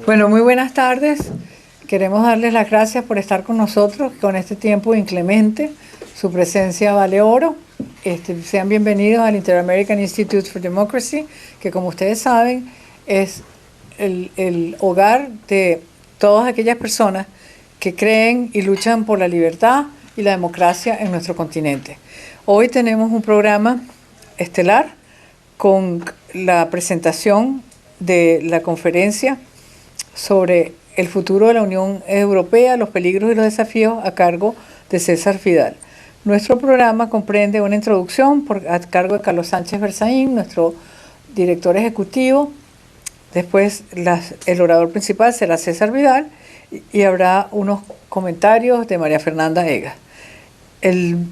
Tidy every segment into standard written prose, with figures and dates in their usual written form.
Bueno, muy buenas tardes. Queremos darles las gracias por estar con nosotros con este tiempo inclemente. Su presencia vale oro. Sean bienvenidos al Inter-American Institute for Democracy, que como ustedes saben es el hogar de todas aquellas personas que creen y luchan por la libertad y la democracia en nuestro continente. Hoy tenemos un programa estelar con la presentación de la conferencia sobre el futuro de la Unión Europea, los peligros y los desafíos, a cargo de César Vidal. Nuestro programa comprende una introducción a cargo de Carlos Sánchez Berzaín, nuestro director ejecutivo. Después el orador principal será César Vidal y habrá unos comentarios de María Fernanda Egas. El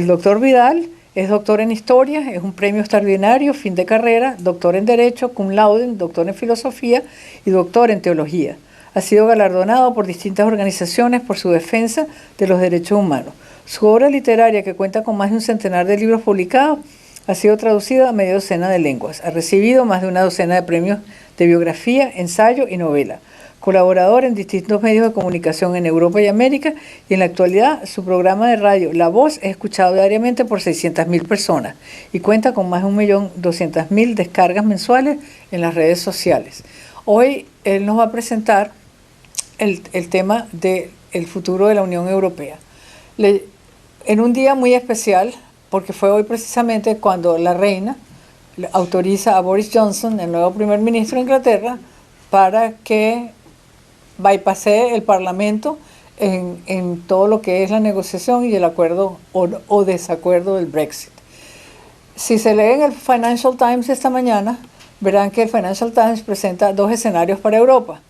doctor Vidal es doctor en Historia, es un premio extraordinario, fin de carrera, doctor en Derecho, cum laude, doctor en Filosofía y doctor en Teología. Ha sido galardonado por distintas organizaciones por su defensa de los derechos humanos. Su obra literaria, que cuenta con más de un centenar de libros publicados, ha sido traducida a media docena de lenguas. Ha recibido más de una docena de premios de biografía, ensayo y novela. Colaborador en distintos medios de comunicación en Europa y América, y en la actualidad su programa de radio La Voz es escuchado diariamente por 600.000 personas y cuenta con más de 1.200.000 descargas mensuales en las redes sociales. Hoy él nos va a presentar el tema del futuro de la Unión Europea. En un día muy especial, porque fue hoy precisamente cuando la reina autoriza a Boris Johnson, el nuevo primer ministro de Inglaterra, para que bypassee el Parlamento en todo lo que es la negociación y el acuerdo o desacuerdo del Brexit. Si se leen el Financial Times esta mañana, verán que el Financial Times presenta dos escenarios para Europa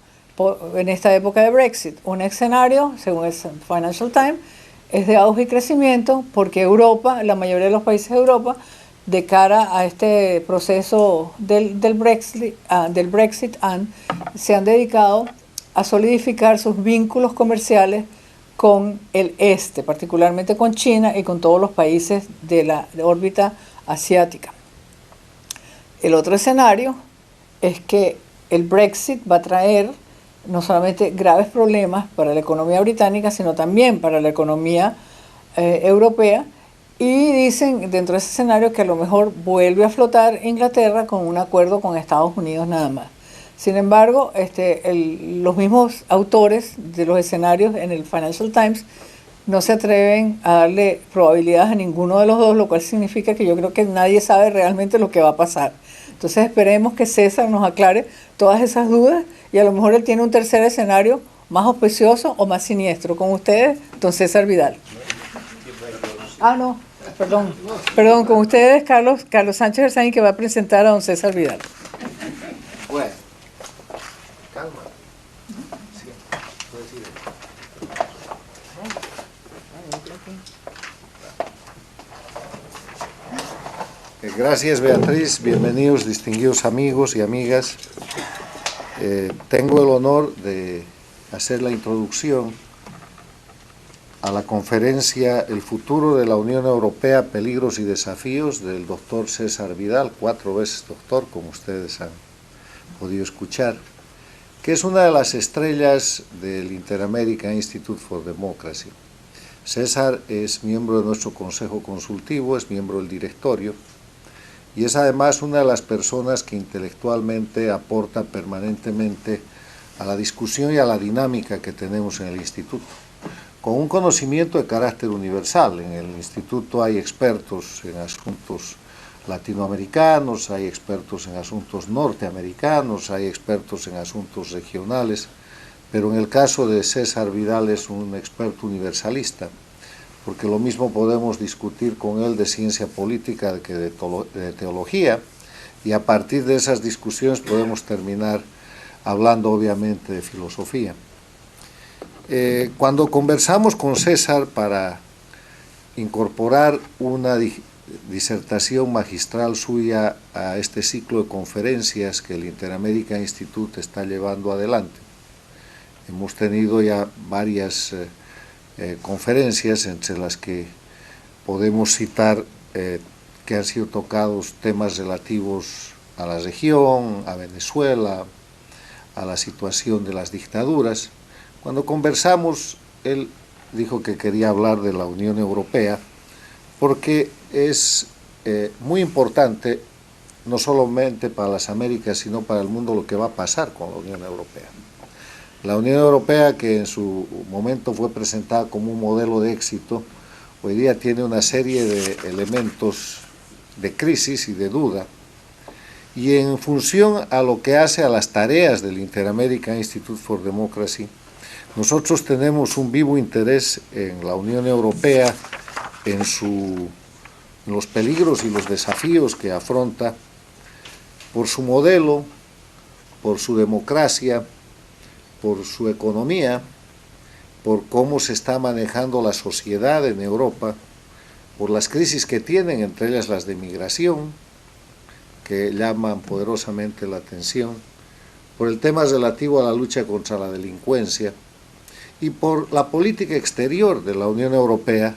en esta época de Brexit. Un escenario, según el Financial Times, es de auge y crecimiento porque Europa, la mayoría de los países de Europa, de cara a este proceso del Brexit, se han dedicado a solidificar sus vínculos comerciales con el este, particularmente con China y con todos los países de la órbita asiática. El otro escenario es que el Brexit va a traer no solamente graves problemas para la economía británica, sino también para la economía europea, y dicen dentro de ese escenario que a lo mejor vuelve a flotar Inglaterra con un acuerdo con Estados Unidos nada más. Sin embargo, los mismos autores de los escenarios en el Financial Times no se atreven a darle probabilidades a ninguno de los dos, lo cual significa que yo creo que nadie sabe realmente lo que va a pasar. Entonces esperemos que César nos aclare todas esas dudas y a lo mejor él tiene un tercer escenario más auspicioso o más siniestro. Con ustedes, don César Vidal. Perdón, con ustedes Carlos Sánchez Berzaín, que va a presentar a don César Vidal. Bueno, calma. Sí, puedes ir. Gracias, Beatriz. Bienvenidos, distinguidos amigos y amigas. Tengo el honor de hacer la introducción a la conferencia El futuro de la Unión Europea, peligros y desafíos, del doctor César Vidal, 4 veces doctor, como ustedes han podido escuchar, que es una de las estrellas del Inter-American Institute for Democracy. César es miembro de nuestro consejo consultivo, es miembro del directorio y es además una de las personas que intelectualmente aporta permanentemente a la discusión y a la dinámica que tenemos en el instituto, con un conocimiento de carácter universal. En el instituto hay expertos en asuntos latinoamericanos, hay expertos en asuntos norteamericanos, hay expertos en asuntos regionales, pero en el caso de César Vidal es un experto universalista, porque lo mismo podemos discutir con él de ciencia política que de teología, y a partir de esas discusiones podemos terminar hablando obviamente de filosofía. Cuando conversamos con César para incorporar una disertación magistral suya a este ciclo de conferencias que el Inter-American Institute está llevando adelante, hemos tenido ya varias conferencias, entre las que podemos citar que han sido tocados temas relativos a la región, a Venezuela, a la situación de las dictaduras. Cuando conversamos, él dijo que quería hablar de la Unión Europea porque es muy importante, no solamente para las Américas, sino para el mundo, lo que va a pasar con la Unión Europea. La Unión Europea, que en su momento fue presentada como un modelo de éxito, hoy día tiene una serie de elementos de crisis y de duda, y en función a lo que hace a las tareas del Inter-American Institute for Democracy, nosotros tenemos un vivo interés en la Unión Europea, en los peligros y los desafíos que afronta, por su modelo, por su democracia, por su economía, por cómo se está manejando la sociedad en Europa, por las crisis que tienen, entre ellas las de migración, que llaman poderosamente la atención, por el tema relativo a la lucha contra la delincuencia y por la política exterior de la Unión Europea,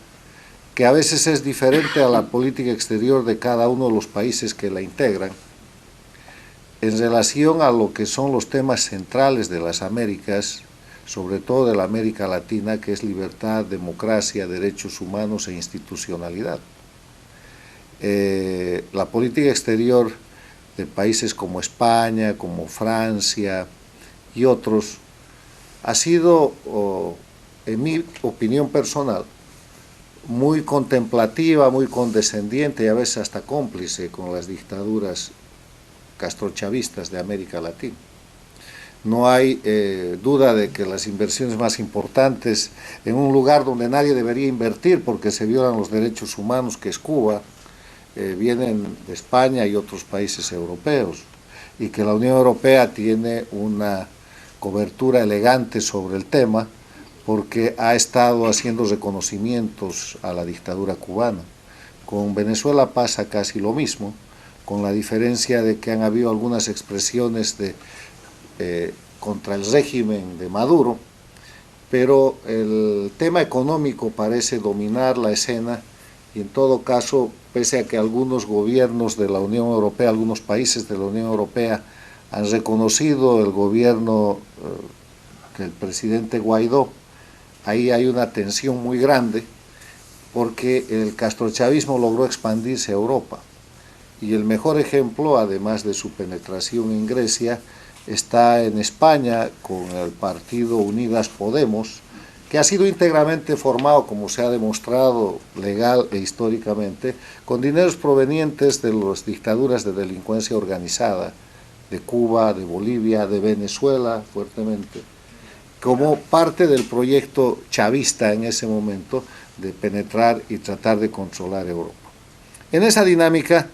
que a veces es diferente a la política exterior de cada uno de los países que la integran, en relación a lo que son los temas centrales de las Américas, sobre todo de la América Latina, que es libertad, democracia, derechos humanos e institucionalidad. La política exterior de países como España, como Francia y otros, ha sido, en mi opinión personal, muy contemplativa, muy condescendiente y a veces hasta cómplice con las dictaduras castrochavistas de América Latina. No hay duda de que las inversiones más importantes en un lugar donde nadie debería invertir porque se violan los derechos humanos, que es Cuba, vienen de España y otros países europeos, y que la Unión Europea tiene una cobertura elegante sobre el tema porque ha estado haciendo reconocimientos a la dictadura cubana. Con Venezuela pasa casi lo mismo, con la diferencia de que han habido algunas expresiones contra el régimen de Maduro, pero el tema económico parece dominar la escena, y en todo caso, pese a que algunos gobiernos de la Unión Europea, algunos países de la Unión Europea han reconocido el gobierno del presidente Guaidó, ahí hay una tensión muy grande porque el castrochavismo logró expandirse a Europa. Y el mejor ejemplo, además de su penetración en Grecia, está en España con el partido Unidas Podemos, que ha sido íntegramente formado, como se ha demostrado legal e históricamente, con dineros provenientes de las dictaduras de delincuencia organizada, de Cuba, de Bolivia, de Venezuela, fuertemente, como parte del proyecto chavista en ese momento de penetrar y tratar de controlar Europa. En esa dinámica,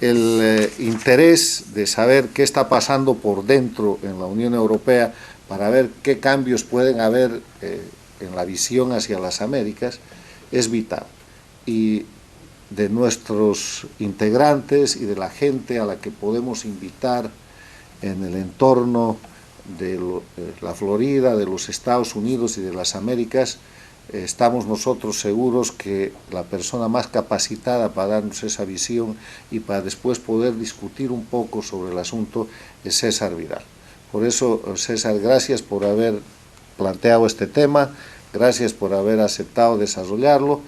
el interés de saber qué está pasando por dentro en la Unión Europea para ver qué cambios pueden haber en la visión hacia las Américas es vital. Y de nuestros integrantes y de la gente a la que podemos invitar en el entorno de la Florida, de los Estados Unidos y de las Américas, estamos nosotros seguros que la persona más capacitada para darnos esa visión y para después poder discutir un poco sobre el asunto es César Vidal. Por eso, César, gracias por haber planteado este tema, gracias por haber aceptado desarrollarlo,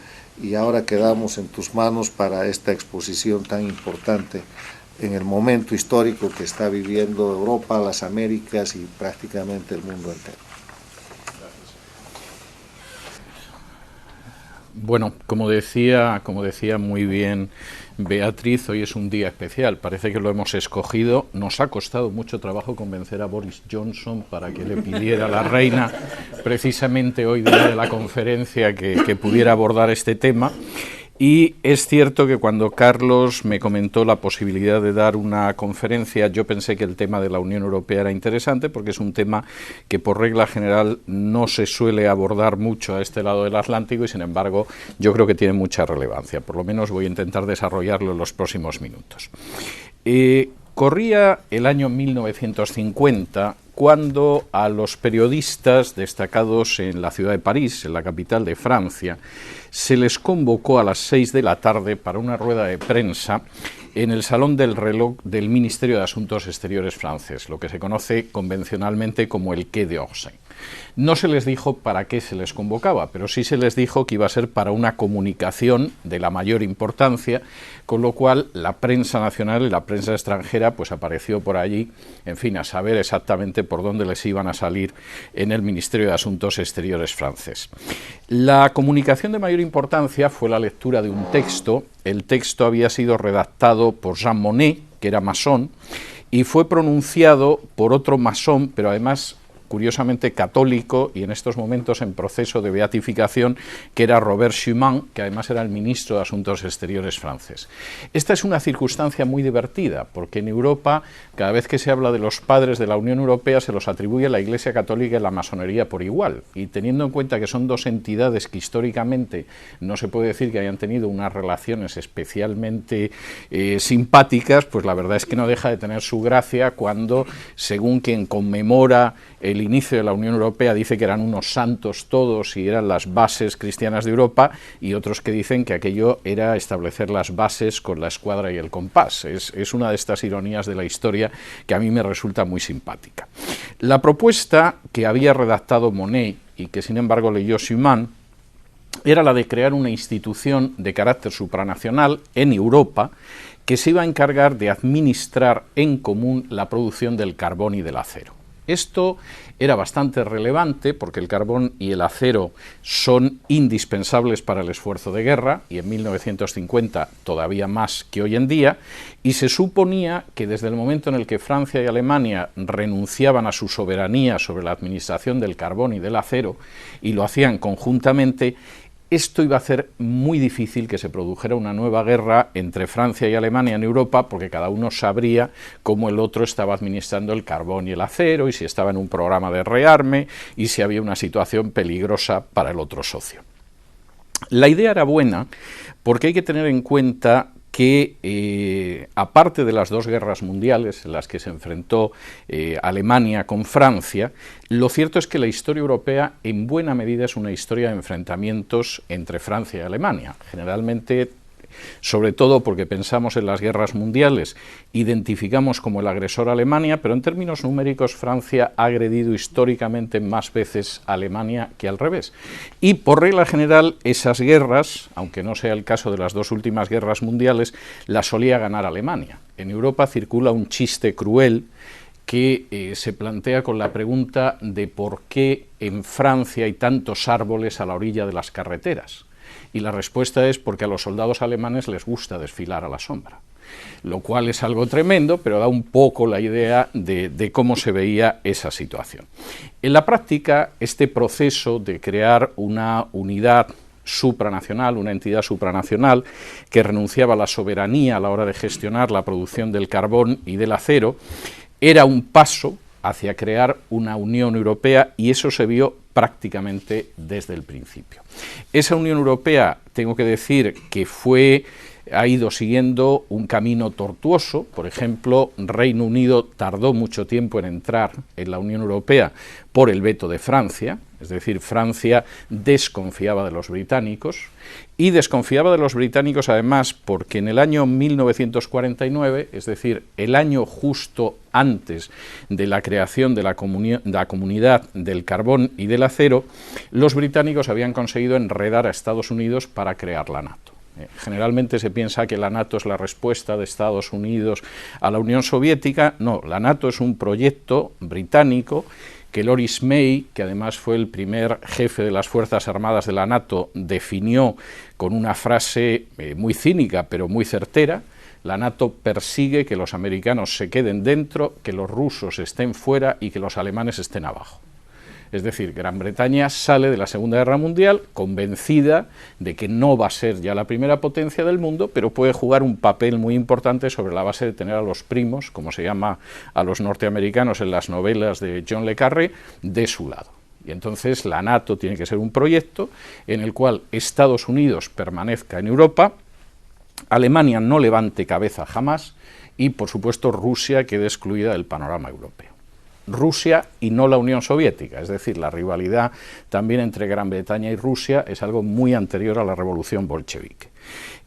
y ahora quedamos en tus manos para esta exposición tan importante en el momento histórico que está viviendo Europa, las Américas y prácticamente el mundo entero. Bueno, como decía muy bien Beatriz, hoy es un día especial. Parece que lo hemos escogido. Nos ha costado mucho trabajo convencer a Boris Johnson para que le pidiera a la reina, precisamente hoy, día de la conferencia, que pudiera abordar este tema. Y es cierto que cuando Carlos me comentó la posibilidad de dar una conferencia, yo pensé que el tema de la Unión Europea era interesante, porque es un tema que por regla general no se suele abordar mucho a este lado del Atlántico, y sin embargo yo creo que tiene mucha relevancia. Por lo menos voy a intentar desarrollarlo en los próximos minutos. Corría el año 1950, cuando a los periodistas destacados en la ciudad de París, en la capital de Francia, se les convocó a las 6 de la tarde para una rueda de prensa en el Salón del Reloj del Ministerio de Asuntos Exteriores francés, lo que se conoce convencionalmente como el Quai d'Orsay. No se les dijo para qué se les convocaba, pero sí se les dijo que iba a ser para una comunicación de la mayor importancia, con lo cual la prensa nacional y la prensa extranjera pues apareció por allí, en fin, a saber exactamente por dónde les iban a salir en el Ministerio de Asuntos Exteriores francés. La comunicación de mayor importancia fue la lectura de un texto. El texto había sido redactado por Jean Monnet, que era masón, y fue pronunciado por otro masón, pero además curiosamente católico y en estos momentos en proceso de beatificación, que era Robert Schuman, que además era el ministro de Asuntos Exteriores francés. Esta es una circunstancia muy divertida, porque en Europa, cada vez que se habla de los padres de la Unión Europea, se los atribuye a la Iglesia Católica y la masonería por igual, y teniendo en cuenta que son dos entidades que históricamente no se puede decir que hayan tenido unas relaciones especialmente simpáticas, pues la verdad es que no deja de tener su gracia cuando, según quien conmemora el inicio de la Unión Europea, dice que eran unos santos todos y eran las bases cristianas de Europa, y otros que dicen que aquello era establecer las bases con la escuadra y el compás. Es una de estas ironías de la historia que a mí me resulta muy simpática. La propuesta que había redactado Monnet y que sin embargo leyó Schuman era la de crear una institución de carácter supranacional en Europa que se iba a encargar de administrar en común la producción del carbón y del acero. Esto era bastante relevante porque el carbón y el acero son indispensables para el esfuerzo de guerra, y en 1950 todavía más que hoy en día, y se suponía que desde el momento en el que Francia y Alemania renunciaban a su soberanía sobre la administración del carbón y del acero, y lo hacían conjuntamente, esto iba a hacer muy difícil que se produjera una nueva guerra entre Francia y Alemania en Europa, porque cada uno sabría cómo el otro estaba administrando el carbón y el acero, y si estaba en un programa de rearme, y si había una situación peligrosa para el otro socio. La idea era buena, porque hay que tener en cuenta que aparte de las dos guerras mundiales en las que se enfrentó Alemania con Francia, lo cierto es que la historia europea en buena medida es una historia de enfrentamientos entre Francia y Alemania. Generalmente, sobre todo porque pensamos en las guerras mundiales, identificamos como el agresor a Alemania, pero en términos numéricos Francia ha agredido históricamente más veces a Alemania que al revés. Y por regla general esas guerras, aunque no sea el caso de las dos últimas guerras mundiales, las solía ganar Alemania. En Europa circula un chiste cruel que se plantea con la pregunta de por qué en Francia hay tantos árboles a la orilla de las carreteras. Y la respuesta es porque a los soldados alemanes les gusta desfilar a la sombra, lo cual es algo tremendo, pero da un poco la idea de cómo se veía esa situación. En la práctica, este proceso de crear una unidad supranacional, una entidad supranacional que renunciaba a la soberanía a la hora de gestionar la producción del carbón y del acero, era un paso hacia crear una Unión Europea, y eso se vio prácticamente desde el principio. Esa Unión Europea, tengo que decir que ha ido siguiendo un camino tortuoso. Por ejemplo, Reino Unido tardó mucho tiempo en entrar en la Unión Europea por el veto de Francia, es decir, Francia desconfiaba de los británicos, y desconfiaba de los británicos además porque en el año 1949, es decir, el año justo antes de la creación de la Comunidad del Carbón y del Acero, los británicos habían conseguido enredar a Estados Unidos para crear la NATO. Generalmente se piensa que la NATO es la respuesta de Estados Unidos a la Unión Soviética. No, la NATO es un proyecto británico que Lawrence May, que además fue el primer jefe de las Fuerzas Armadas de la NATO, definió con una frase muy cínica pero muy certera: la NATO persigue que los americanos se queden dentro, que los rusos estén fuera y que los alemanes estén abajo. Es decir, Gran Bretaña sale de la Segunda Guerra Mundial convencida de que no va a ser ya la primera potencia del mundo, pero puede jugar un papel muy importante sobre la base de tener a los primos, como se llama a los norteamericanos en las novelas de John le Carré, de su lado. Y entonces la NATO tiene que ser un proyecto en el cual Estados Unidos permanezca en Europa, Alemania no levante cabeza jamás y, por supuesto, Rusia quede excluida del panorama europeo. Rusia y no la Unión Soviética, es decir, la rivalidad también entre Gran Bretaña y Rusia es algo muy anterior a la revolución bolchevique.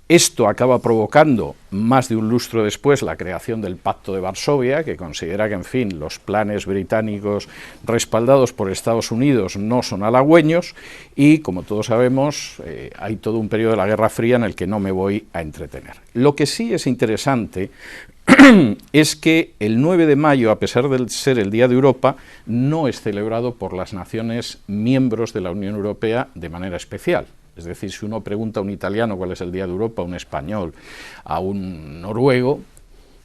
Esto acaba provocando, más de un lustro después, la creación del Pacto de Varsovia, que considera que, en fin, los planes británicos respaldados por Estados Unidos no son halagüeños y, como todos sabemos, hay todo un periodo de la Guerra Fría en el que no me voy a entretener. Lo que sí es interesante es que el 9 de mayo, a pesar de ser el Día de Europa, no es celebrado por las naciones miembros de la Unión Europea de manera especial. Es decir, si uno pregunta a un italiano cuál es el Día de Europa, a un español, a un noruego,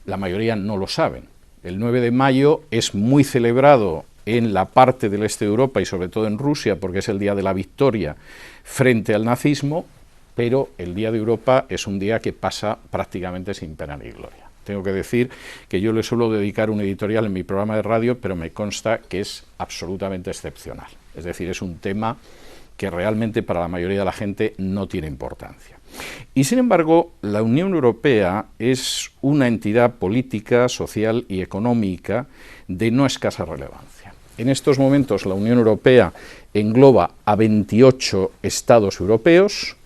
la mayoría no lo saben. El 9 de mayo es muy celebrado en la parte del este de Europa y sobre todo en Rusia, porque es el día de la victoria frente al nazismo, pero el Día de Europa es un día que pasa prácticamente sin pena ni gloria. Tengo que decir que yo le suelo dedicar un editorial en mi programa de radio, pero me consta que es absolutamente excepcional. Es decir, es un tema que realmente para la mayoría de la gente no tiene importancia. Y sin embargo, la Unión Europea es una entidad política, social y económica de no escasa relevancia. En estos momentos la Unión Europea engloba a 28 estados europeos.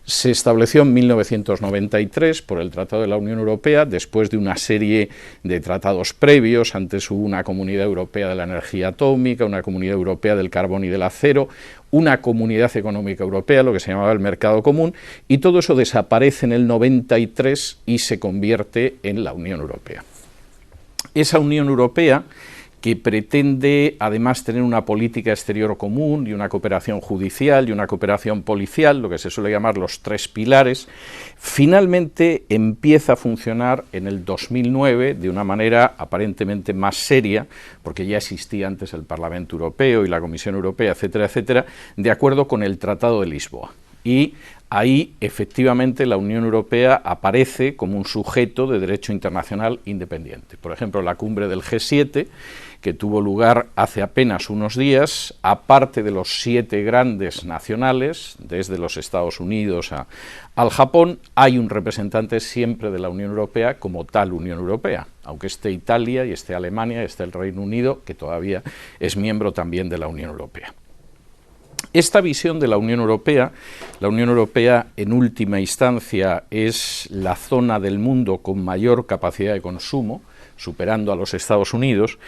Se estableció en 1993 por el Tratado de la Unión Europea, después de una serie de tratados previos. Antes hubo una Comunidad Europea de la Energía Atómica, una Comunidad Europea del Carbón y del Acero, una Comunidad Económica Europea, lo que se llamaba el Mercado Común, y todo eso desaparece en el 93 y se convierte en la Unión Europea. Esa Unión Europea, que pretende además tener una política exterior común y una cooperación judicial y una cooperación policial, lo que se suele llamar los tres pilares, finalmente empieza a funcionar en el 2009 de una manera aparentemente más seria, porque ya existía antes el Parlamento Europeo y la Comisión Europea, etcétera, etcétera, de acuerdo con el Tratado de Lisboa. Y ahí, efectivamente, la Unión Europea aparece como un sujeto de derecho internacional independiente. Por ejemplo, la cumbre del G7, que tuvo lugar hace apenas unos días, aparte de los 7 grandes nacionales, desde los Estados Unidos al Japón, hay un representante siempre de la Unión Europea como tal Unión Europea, aunque esté Italia y esté Alemania y esté el Reino Unido, que todavía es miembro también de la Unión Europea. Esta visión de la Unión Europea en última instancia es la zona del mundo con mayor capacidad de consumo, superando a los Estados Unidos.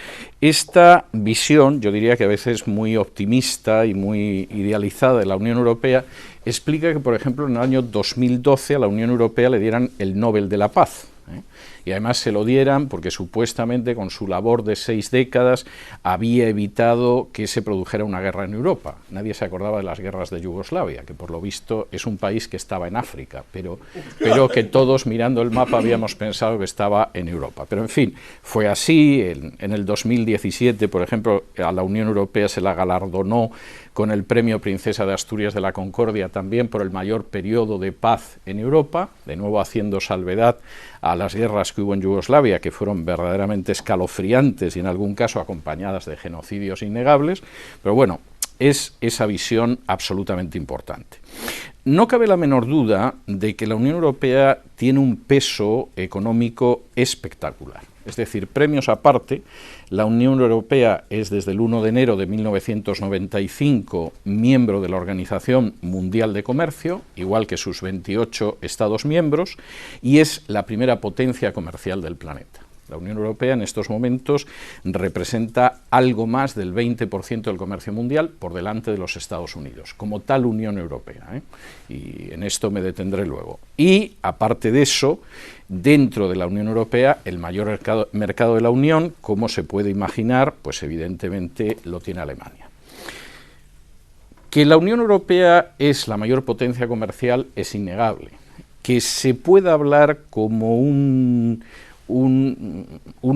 Esta visión, yo diría que a veces muy optimista y muy idealizada de la Unión Europea, explica que, por ejemplo, en el año 2012 a la Unión Europea le dieran el Nobel de la Paz. Y además se lo dieran porque supuestamente con su labor de 6 décadas había evitado que se produjera una guerra en Europa. Nadie se acordaba de las guerras de Yugoslavia, que por lo visto es un país que estaba en África, pero que todos mirando el mapa habíamos pensado que estaba en Europa. Pero en fin, fue así. En el 2017, por ejemplo, a la Unión Europea se la galardonó con el Premio Princesa de Asturias de la Concordia también por el mayor periodo de paz en Europa, de nuevo haciendo salvedad a las guerras que hubo en Yugoslavia, que fueron verdaderamente escalofriantes y en algún caso acompañadas de genocidios innegables, pero bueno, es esa visión absolutamente importante. No cabe la menor duda de que la Unión Europea tiene un peso económico espectacular. Es decir, premios aparte, la Unión Europea es desde el 1 de enero de 1995 miembro de la Organización Mundial de Comercio, igual que sus 28 Estados miembros, y es la primera potencia comercial del planeta. La Unión Europea en estos momentos representa algo más del 20% del comercio mundial por delante de los Estados Unidos, como tal Unión Europea, y en esto me detendré luego. Y, aparte de eso, dentro de la Unión Europea, el mayor mercado de la Unión, como se puede imaginar, pues evidentemente lo tiene Alemania. Que la Unión Europea es la mayor potencia comercial es innegable. Que se pueda hablar como una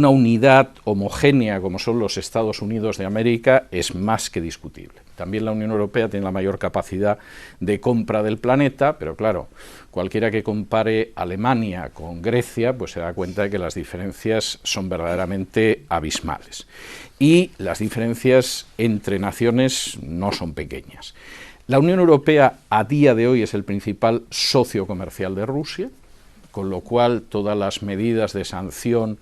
unidad homogénea como son los Estados Unidos de América es más que discutible. También la Unión Europea tiene la mayor capacidad de compra del planeta, pero claro, cualquiera que compare Alemania con Grecia, pues se da cuenta de que las diferencias son verdaderamente abismales. Y las diferencias entre naciones no son pequeñas. La Unión Europea a día de hoy es el principal socio comercial de Rusia. con lo cual todas las medidas de sanción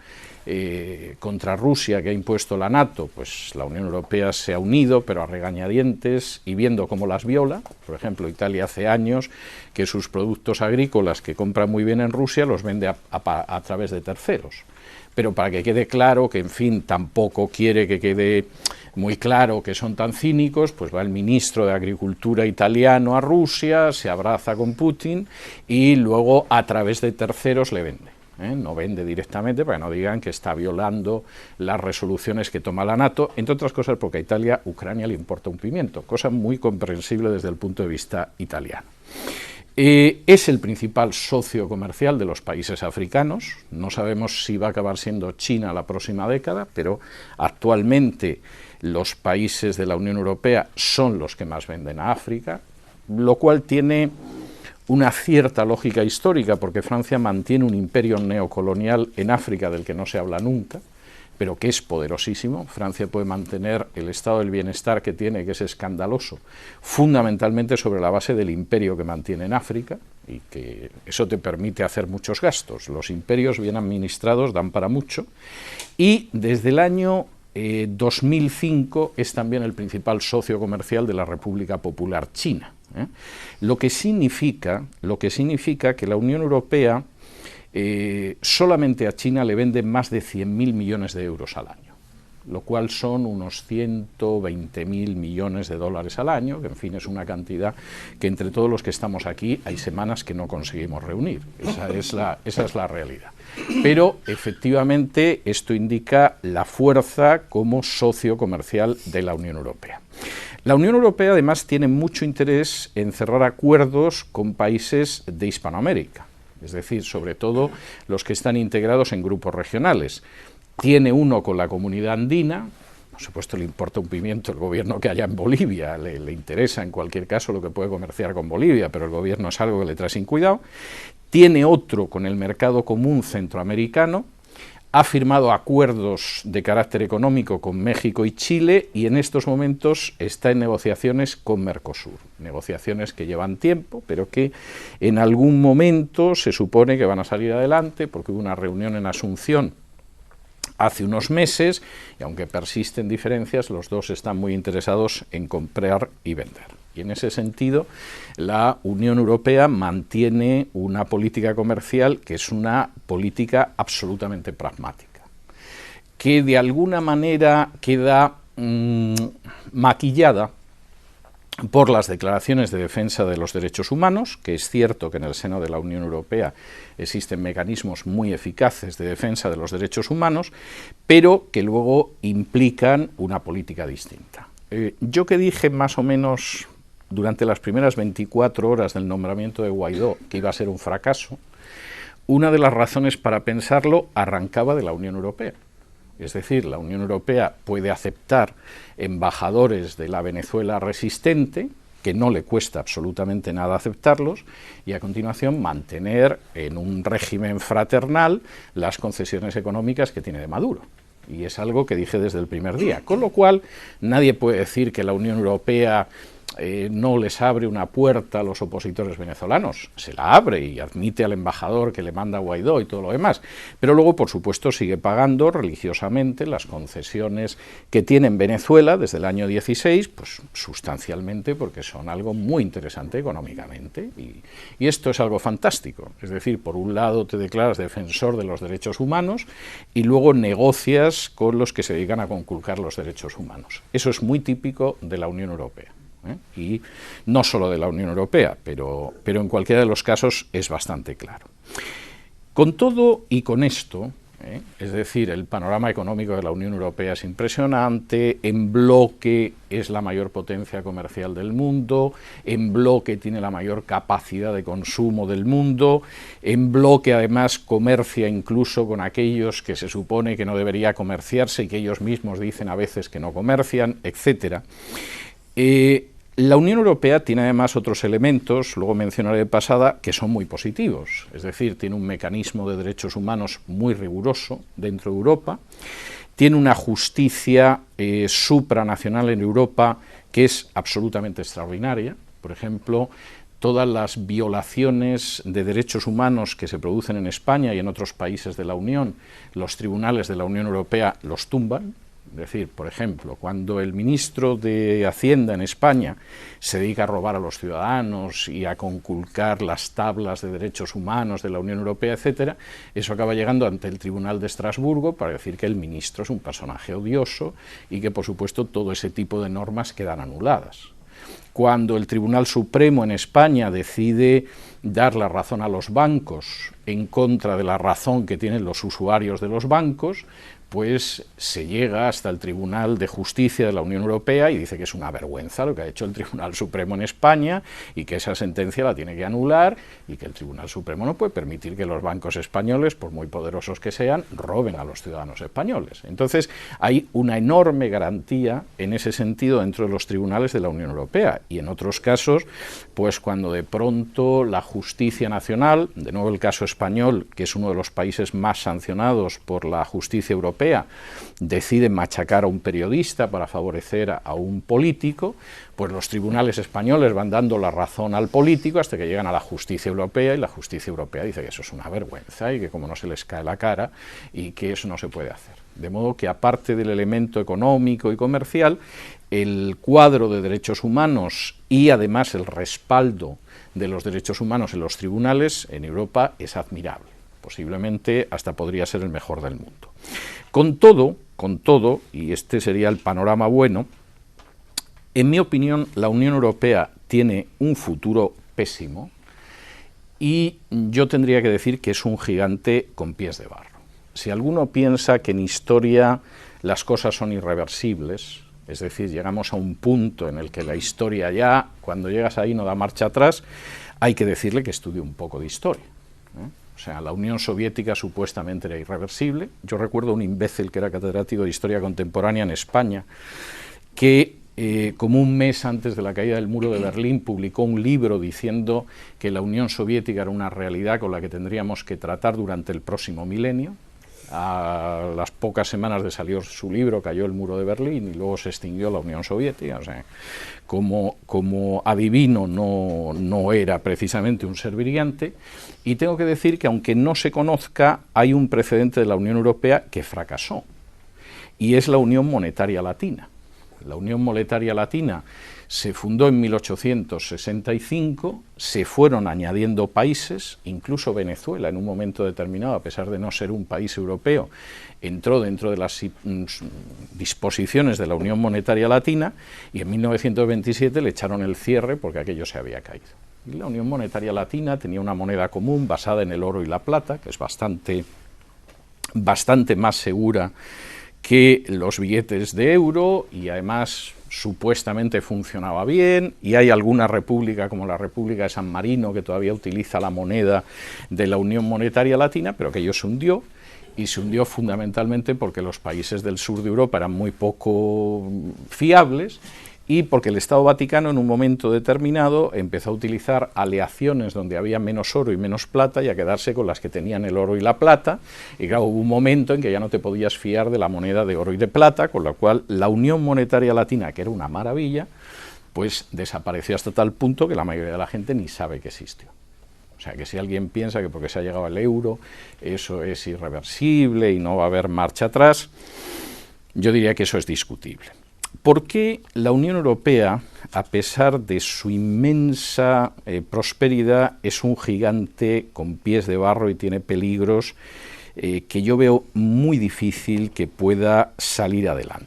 contra Rusia que ha impuesto la NATO, pues la Unión Europea se ha unido, pero a regañadientes y viendo cómo las viola. Por ejemplo, Italia hace años que sus productos agrícolas que compra muy bien en Rusia los vende a través de terceros. Pero para que quede claro que, en fin, tampoco quiere que quede muy claro que son tan cínicos, pues va el ministro de Agricultura italiano a Rusia, se abraza con Putin y luego a través de terceros le vende. No vende directamente para que no digan que está violando las resoluciones que toma la NATO, entre otras cosas porque a Italia, Ucrania le importa un pimiento, cosa muy comprensible desde el punto de vista italiano. Es el principal socio comercial de los países africanos, no sabemos si va a acabar siendo China la próxima década, pero actualmente los países de la Unión Europea son los que más venden a África, lo cual tiene una cierta lógica histórica, porque Francia mantiene un imperio neocolonial en África del que no se habla nunca, pero que es poderosísimo. Francia puede mantener el estado del bienestar que tiene, que es escandaloso, fundamentalmente sobre la base del imperio que mantiene en África, y que eso te permite hacer muchos gastos. Los imperios bien administrados dan para mucho, y desde el año 2005 es también el principal socio comercial de la República Popular China. Lo que significa que la Unión Europea solamente a China le vende más de 100.000 millones de euros al año, lo cual son unos 120.000 millones de dólares al año, que en fin es una cantidad que entre todos los que estamos aquí hay semanas que no conseguimos reunir. Esa es la realidad. Pero efectivamente esto indica la fuerza como socio comercial de la Unión Europea. La Unión Europea además tiene mucho interés en cerrar acuerdos con países de Hispanoamérica, es decir, sobre todo los que están integrados en grupos regionales. Tiene uno con la Comunidad Andina, por supuesto le importa un pimiento el gobierno que haya en Bolivia, le interesa en cualquier caso lo que puede comerciar con Bolivia, pero el gobierno es algo que le trae sin cuidado. Tiene otro con el mercado común centroamericano, ha firmado acuerdos de carácter económico con México y Chile y en estos momentos está en negociaciones con Mercosur, negociaciones que llevan tiempo, pero que en algún momento se supone que van a salir adelante, porque hubo una reunión en Asunción hace unos meses y aunque persisten diferencias, los dos están muy interesados en comprar y vender. Y en ese sentido, la Unión Europea mantiene una política comercial que es una política absolutamente pragmática, que de alguna manera queda maquillada por las declaraciones de defensa de los derechos humanos, que es cierto que en el seno de la Unión Europea existen mecanismos muy eficaces de defensa de los derechos humanos, pero que luego implican una política distinta. Yo que dije más o menos durante las primeras 24 horas del nombramiento de Guaidó que iba a ser un fracaso, una de las razones para pensarlo arrancaba de la Unión Europea. Es decir, la Unión Europea puede aceptar embajadores de la Venezuela resistente, que no le cuesta absolutamente nada aceptarlos, y a continuación mantener en un régimen fraternal las concesiones económicas que tiene de Maduro. Y es algo que dije desde el primer día. Con lo cual, nadie puede decir que la Unión Europea no les abre una puerta a los opositores venezolanos, se la abre y admite al embajador que le manda a Guaidó y todo lo demás, pero luego por supuesto sigue pagando religiosamente las concesiones que tiene en Venezuela desde el año 16, pues sustancialmente porque son algo muy interesante económicamente y esto es algo fantástico, es decir, por un lado te declaras defensor de los derechos humanos y luego negocias con los que se dedican a conculcar los derechos humanos. Eso es muy típico de la Unión Europea. Y no solo de la Unión Europea, pero en cualquiera de los casos es bastante claro. Con todo y con esto, es decir, el panorama económico de la Unión Europea es impresionante, en bloque es la mayor potencia comercial del mundo, en bloque tiene la mayor capacidad de consumo del mundo, en bloque además comercia incluso con aquellos que se supone que no debería comerciarse y que ellos mismos dicen a veces que no comercian, etcétera. La Unión Europea tiene además otros elementos, luego mencionaré de pasada, que son muy positivos. Es decir, tiene un mecanismo de derechos humanos muy riguroso dentro de Europa, tiene una justicia supranacional en Europa que es absolutamente extraordinaria. Por ejemplo, todas las violaciones de derechos humanos que se producen en España y en otros países de la Unión, los tribunales de la Unión Europea los tumban. Es decir, por ejemplo, cuando el ministro de Hacienda en España se dedica a robar a los ciudadanos y a conculcar las tablas de derechos humanos de la Unión Europea, etcétera, eso acaba llegando ante el Tribunal de Estrasburgo para decir que el ministro es un personaje odioso y que, por supuesto, todo ese tipo de normas quedan anuladas. Cuando el Tribunal Supremo en España decide dar la razón a los bancos en contra de la razón que tienen los usuarios de los bancos, pues se llega hasta el Tribunal de Justicia de la Unión Europea y dice que es una vergüenza lo que ha hecho el Tribunal Supremo en España y que esa sentencia la tiene que anular y que el Tribunal Supremo no puede permitir que los bancos españoles, por muy poderosos que sean, roben a los ciudadanos españoles. Entonces hay una enorme garantía en ese sentido dentro de los tribunales de la Unión Europea y en otros casos, pues cuando de pronto la justicia nacional, de nuevo el caso español, que es uno de los países más sancionados por la justicia europea, decide machacar a un periodista para favorecer a un político, pues los tribunales españoles van dando la razón al político hasta que llegan a la justicia europea y la justicia europea dice que eso es una vergüenza y que como no se les cae la cara y que eso no se puede hacer. De modo que aparte del elemento económico y comercial, el cuadro de derechos humanos y además el respaldo de los derechos humanos en los tribunales en Europa es admirable. Posiblemente hasta podría ser el mejor del mundo. Con todo, y este sería el panorama bueno, en mi opinión la Unión Europea tiene un futuro pésimo y yo tendría que decir que es un gigante con pies de barro. Si alguno piensa que en historia las cosas son irreversibles, es decir, llegamos a un punto en el que la historia ya, cuando llegas ahí no da marcha atrás, hay que decirle que estudie un poco de historia, ¿eh? O sea, la Unión Soviética supuestamente era irreversible. Yo recuerdo un imbécil que era catedrático de Historia Contemporánea en España, que como un mes antes de la caída del muro de Berlín publicó un libro diciendo que la Unión Soviética era una realidad con la que tendríamos que tratar durante el próximo milenio. A las pocas semanas de salir su libro cayó el muro de Berlín y luego se extinguió la Unión Soviética. O sea, como adivino no era precisamente un ser brillante, y tengo que decir que aunque no se conozca, hay un precedente de la Unión Europea que fracasó, y es la Unión Monetaria Latina. La Unión Monetaria Latina se fundó en 1865, se fueron añadiendo países, incluso Venezuela en un momento determinado, a pesar de no ser un país europeo, entró dentro de las disposiciones de la Unión Monetaria Latina y en 1927 le echaron el cierre porque aquello se había caído. Y la Unión Monetaria Latina tenía una moneda común basada en el oro y la plata, que es bastante más segura que los billetes de euro y además supuestamente funcionaba bien, y hay alguna república como la República de San Marino que todavía utiliza la moneda de la Unión Monetaria Latina, pero aquello se hundió, y se hundió fundamentalmente porque los países del sur de Europa eran muy poco fiables y porque el Estado Vaticano en un momento determinado empezó a utilizar aleaciones donde había menos oro y menos plata y a quedarse con las que tenían el oro y la plata, y claro, hubo un momento en que ya no te podías fiar de la moneda de oro y de plata, con lo cual la Unión Monetaria Latina, que era una maravilla, pues desapareció hasta tal punto que la mayoría de la gente ni sabe que existió. O sea, que si alguien piensa que porque se ha llegado al euro eso es irreversible y no va a haber marcha atrás, yo diría que eso es discutible. ¿Por qué la Unión Europea, a pesar de su inmensa prosperidad, es un gigante con pies de barro y tiene peligros que yo veo muy difícil que pueda salir adelante?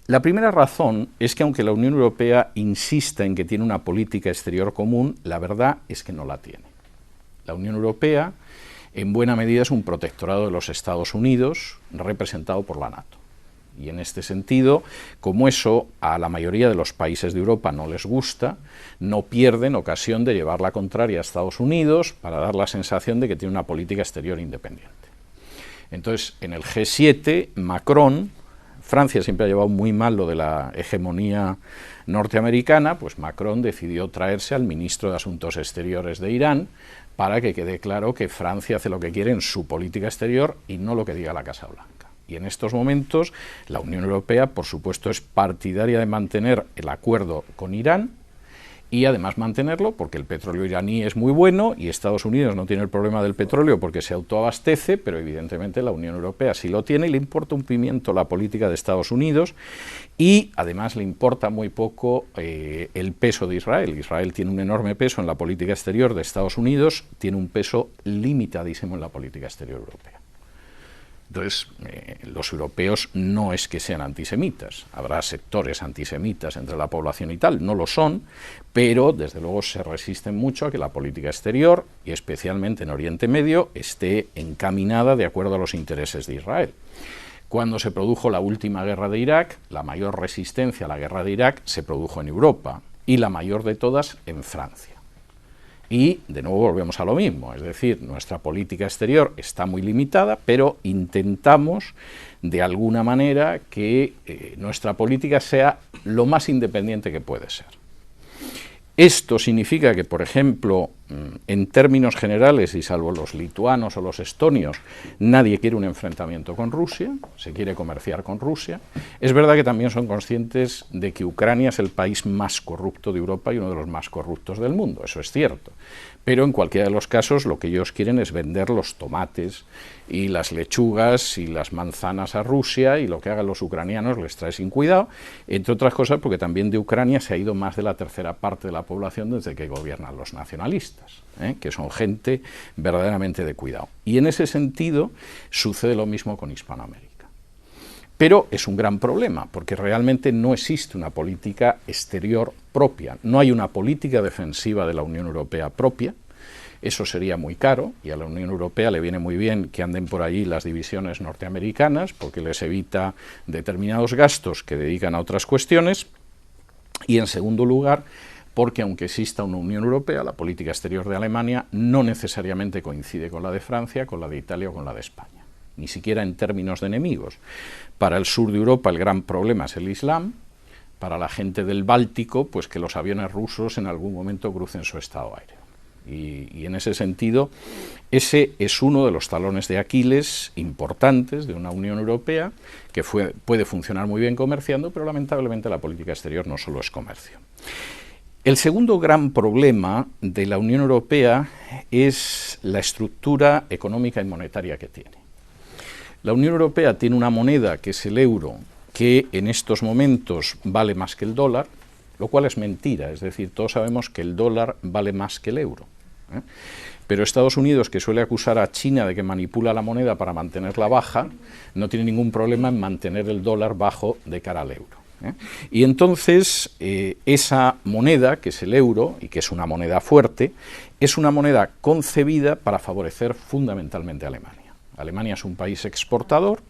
La primera razón es que aunque la Unión Europea insista en que tiene una política exterior común, la verdad es que no la tiene. La Unión Europea, en buena medida, es un protectorado de los Estados Unidos, representado por la NATO. Y en este sentido, como eso a la mayoría de los países de Europa no les gusta, no pierden ocasión de llevar la contraria a Estados Unidos para dar la sensación de que tiene una política exterior independiente. Entonces, en el G7, Macron, Francia siempre ha llevado muy mal lo de la hegemonía norteamericana, pues Macron decidió traerse al ministro de Asuntos Exteriores de Irán para que quede claro que Francia hace lo que quiere en su política exterior y no lo que diga la Casa Blanca. Y en estos momentos la Unión Europea, por supuesto, es partidaria de mantener el acuerdo con Irán y además mantenerlo porque el petróleo iraní es muy bueno y Estados Unidos no tiene el problema del petróleo porque se autoabastece, pero evidentemente la Unión Europea sí lo tiene y le importa un pimiento la política de Estados Unidos y además le importa muy poco el peso de Israel. Israel tiene un enorme peso en la política exterior de Estados Unidos, tiene un peso limitadísimo en la política exterior europea. Entonces, los europeos no es que sean antisemitas, habrá sectores antisemitas entre la población y tal, no lo son, pero desde luego se resisten mucho a que la política exterior, y especialmente en Oriente Medio, esté encaminada de acuerdo a los intereses de Israel. Cuando se produjo la última guerra de Irak, la mayor resistencia a la guerra de Irak se produjo en Europa, y la mayor de todas en Francia. Y de nuevo volvemos a lo mismo, es decir, nuestra política exterior está muy limitada, pero intentamos de alguna manera que nuestra política sea lo más independiente que puede ser. Esto significa que, por ejemplo, en términos generales, y salvo los lituanos o los estonios, nadie quiere un enfrentamiento con Rusia, se quiere comerciar con Rusia. Es verdad que también son conscientes de que Ucrania es el país más corrupto de Europa y uno de los más corruptos del mundo, eso es cierto. Pero en cualquiera de los casos lo que ellos quieren es vender los tomates y las lechugas y las manzanas a Rusia, y lo que hagan los ucranianos les trae sin cuidado, entre otras cosas porque también de Ucrania se ha ido más de la tercera parte de la población desde que gobiernan los nacionalistas, que son gente verdaderamente de cuidado. Y en ese sentido sucede lo mismo con Hispanoamérica. Pero es un gran problema, porque realmente no existe una política exterior propia, no hay una política defensiva de la Unión Europea propia. Eso sería muy caro, y a la Unión Europea le viene muy bien que anden por allí las divisiones norteamericanas, porque les evita determinados gastos que dedican a otras cuestiones. Y en segundo lugar, porque aunque exista una Unión Europea, la política exterior de Alemania no necesariamente coincide con la de Francia, con la de Italia o con la de España, ni siquiera en términos de enemigos. Para el sur de Europa el gran problema es el Islam, para la gente del Báltico, pues que los aviones rusos en algún momento crucen su estado aéreo. Y en ese sentido, ese es uno de los talones de Aquiles importantes de una Unión Europea que puede funcionar muy bien comerciando, pero lamentablemente la política exterior no solo es comercio. El segundo gran problema de la Unión Europea es la estructura económica y monetaria que tiene. La Unión Europea tiene una moneda, que es el euro, que en estos momentos vale más que el dólar, lo cual es mentira, es decir, todos sabemos que el dólar vale más que el euro. Pero Estados Unidos, que suele acusar a China de que manipula la moneda para mantenerla baja, no tiene ningún problema en mantener el dólar bajo de cara al euro. Y entonces esa moneda, que es el euro, y que es una moneda fuerte, es una moneda concebida para favorecer fundamentalmente a Alemania. Alemania es un país exportador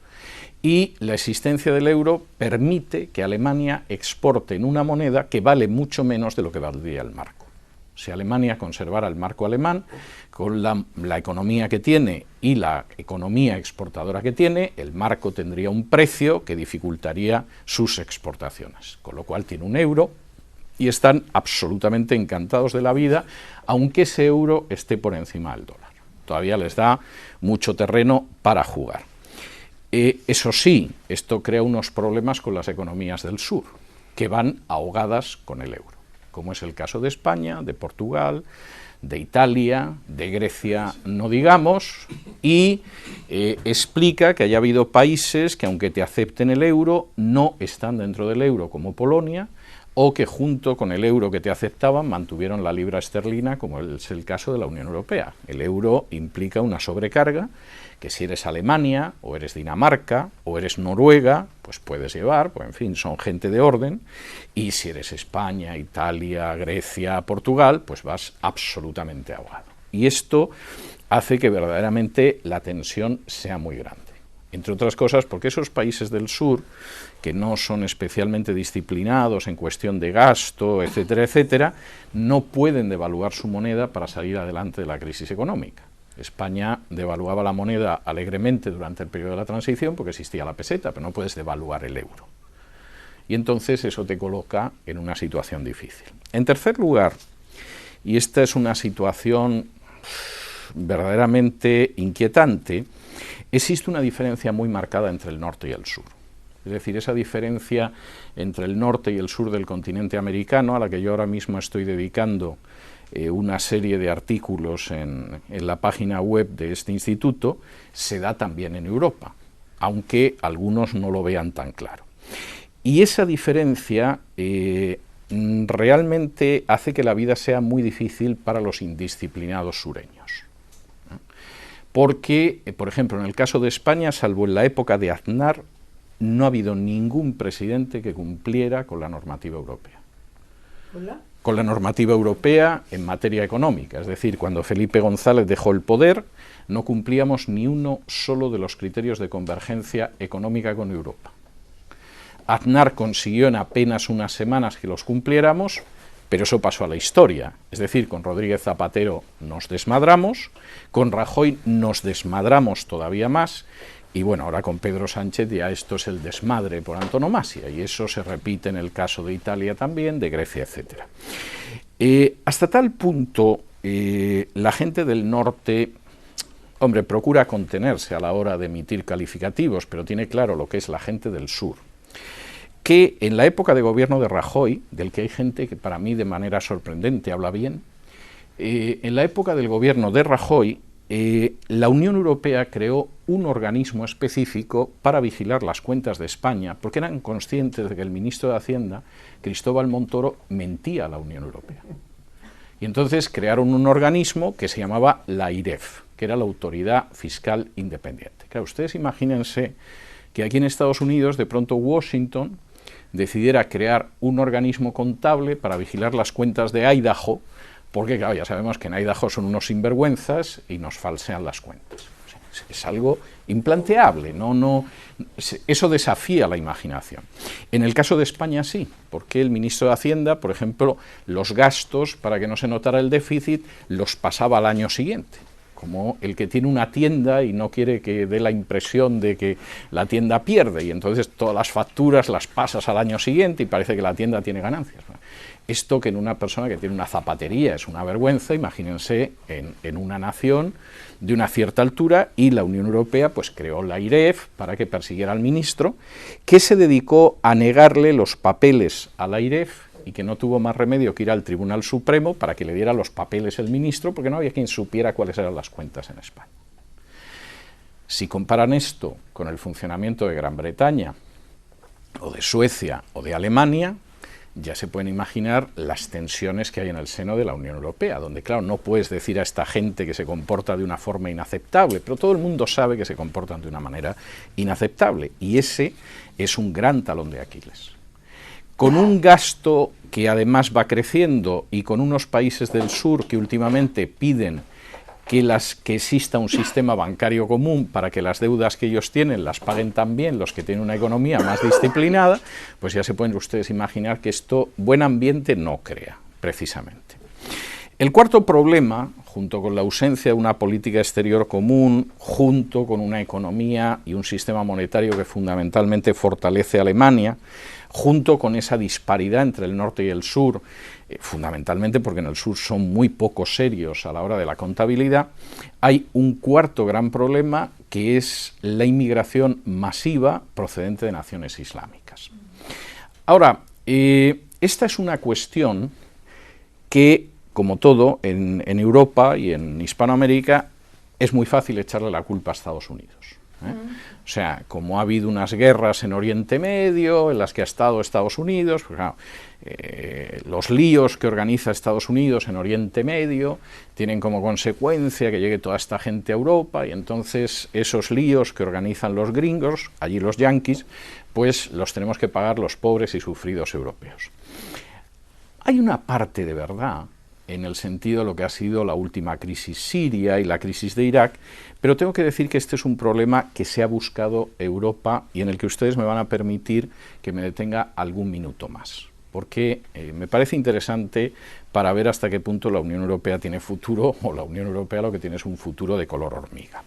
y la existencia del euro permite que Alemania exporte en una moneda que vale mucho menos de lo que valdría el marco. Si Alemania conservara el marco alemán, con la economía que tiene y la economía exportadora que tiene, el marco tendría un precio que dificultaría sus exportaciones, con lo cual tiene un euro y están absolutamente encantados de la vida, aunque ese euro esté por encima del dólar. Todavía les da mucho terreno para jugar. Eso sí, esto crea unos problemas con las economías del sur, que van ahogadas con el euro, como es el caso de España, de Portugal, de Italia, de Grecia, no digamos, y explica que haya habido países que, aunque te acepten el euro, no están dentro del euro, como Polonia, o que junto con el euro que te aceptaban mantuvieron la libra esterlina, como es el caso de la Unión Europea. El euro implica una sobrecarga que si eres Alemania, o eres Dinamarca, o eres Noruega, pues puedes llevar, pues en fin, son gente de orden, y si eres España, Italia, Grecia, Portugal, pues vas absolutamente ahogado. Y esto hace que verdaderamente la tensión sea muy grande. Entre otras cosas porque esos países del sur, que no son especialmente disciplinados en cuestión de gasto, etcétera, etcétera, no pueden devaluar su moneda para salir adelante de la crisis económica. España devaluaba la moneda alegremente durante el periodo de la transición porque existía la peseta, pero no puedes devaluar el euro. Y entonces eso te coloca en una situación difícil. En tercer lugar, y esta es una situación verdaderamente inquietante, existe una diferencia muy marcada entre el norte y el sur. Es decir, esa diferencia entre el norte y el sur del continente americano, a la que yo ahora mismo estoy dedicando una serie de artículos en la página web de este instituto, se da también en Europa, aunque algunos no lo vean tan claro. Y esa diferencia realmente hace que la vida sea muy difícil para los indisciplinados sureños. Porque, por ejemplo, en el caso de España, salvo en la época de Aznar, no ha habido ningún presidente que cumpliera con la normativa europea. ¿Hola? Con la normativa europea en materia económica. Es decir, cuando Felipe González dejó el poder, no cumplíamos ni uno solo de los criterios de convergencia económica con Europa. Aznar consiguió en apenas unas semanas que los cumpliéramos, pero eso pasó a la historia. Es decir, con Rodríguez Zapatero nos desmadramos, con Rajoy nos desmadramos todavía más, y bueno, ahora con Pedro Sánchez ya esto es el desmadre por antonomasia, y eso se repite en el caso de Italia también, de Grecia, etc. Hasta tal punto, la gente del norte, hombre, procura contenerse a la hora de emitir calificativos, pero tiene claro lo que es la gente del sur, que en la época de gobierno de Rajoy, del que hay gente que para mí de manera sorprendente habla bien, en la época del gobierno de Rajoy, la Unión Europea creó un organismo específico para vigilar las cuentas de España, porque eran conscientes de que el ministro de Hacienda, Cristóbal Montoro, mentía a la Unión Europea. Y entonces crearon un organismo que se llamaba la AIREF, que era la Autoridad Fiscal Independiente. Claro, ustedes imagínense que aquí en Estados Unidos, de pronto Washington decidiera crear un organismo contable para vigilar las cuentas de Idaho, porque claro, ya sabemos que en Idaho son unos sinvergüenzas y nos falsean las cuentas. O sea, es algo implanteable, eso desafía la imaginación. En el caso de España sí, porque el ministro de Hacienda, por ejemplo, los gastos, para que no se notara el déficit, los pasaba al año siguiente. Como el que tiene una tienda y no quiere que dé la impresión de que la tienda pierde, y entonces todas las facturas las pasas al año siguiente y parece que la tienda tiene ganancias. Esto, que en una persona que tiene una zapatería es una vergüenza, imagínense en una nación de una cierta altura, y la Unión Europea pues creó la AIREF para que persiguiera al ministro, que se dedicó a negarle los papeles a la AIREF y que no tuvo más remedio que ir al Tribunal Supremo para que le diera los papeles el ministro, porque no había quien supiera cuáles eran las cuentas en España. Si comparan esto con el funcionamiento de Gran Bretaña, o de Suecia, o de Alemania, ya se pueden imaginar las tensiones que hay en el seno de la Unión Europea, donde, claro, no puedes decir a esta gente que se comporta de una forma inaceptable, pero todo el mundo sabe que se comportan de una manera inaceptable, y ese es un gran talón de Aquiles. Con un gasto que además va creciendo y con unos países del sur que últimamente piden que exista un sistema bancario común para que las deudas que ellos tienen las paguen también los que tienen una economía más disciplinada, pues ya se pueden ustedes imaginar que esto buen ambiente no crea, precisamente. El cuarto problema, junto con la ausencia de una política exterior común, junto con una economía y un sistema monetario que fundamentalmente fortalece a Alemania, junto con esa disparidad entre el norte y el sur, fundamentalmente porque en el sur son muy poco serios a la hora de la contabilidad, hay un cuarto gran problema, que es la inmigración masiva procedente de naciones islámicas. Ahora, esta es una cuestión que, como todo, en Europa y en Hispanoamérica, es muy fácil echarle la culpa a Estados Unidos. O sea, como ha habido unas guerras en Oriente Medio, en las que ha estado Estados Unidos, pues claro, los líos que organiza Estados Unidos en Oriente Medio tienen como consecuencia que llegue toda esta gente a Europa, y entonces esos líos que organizan los gringos, allí los yanquis, pues los tenemos que pagar los pobres y sufridos europeos. Hay una parte de verdad en el sentido de lo que ha sido la última crisis siria y la crisis de Irak, pero tengo que decir que este es un problema que se ha buscado Europa y en el que ustedes me van a permitir que me detenga algún minuto más, porque me parece interesante para ver hasta qué punto la Unión Europea tiene futuro, o la Unión Europea lo que tiene es un futuro de color hormiga.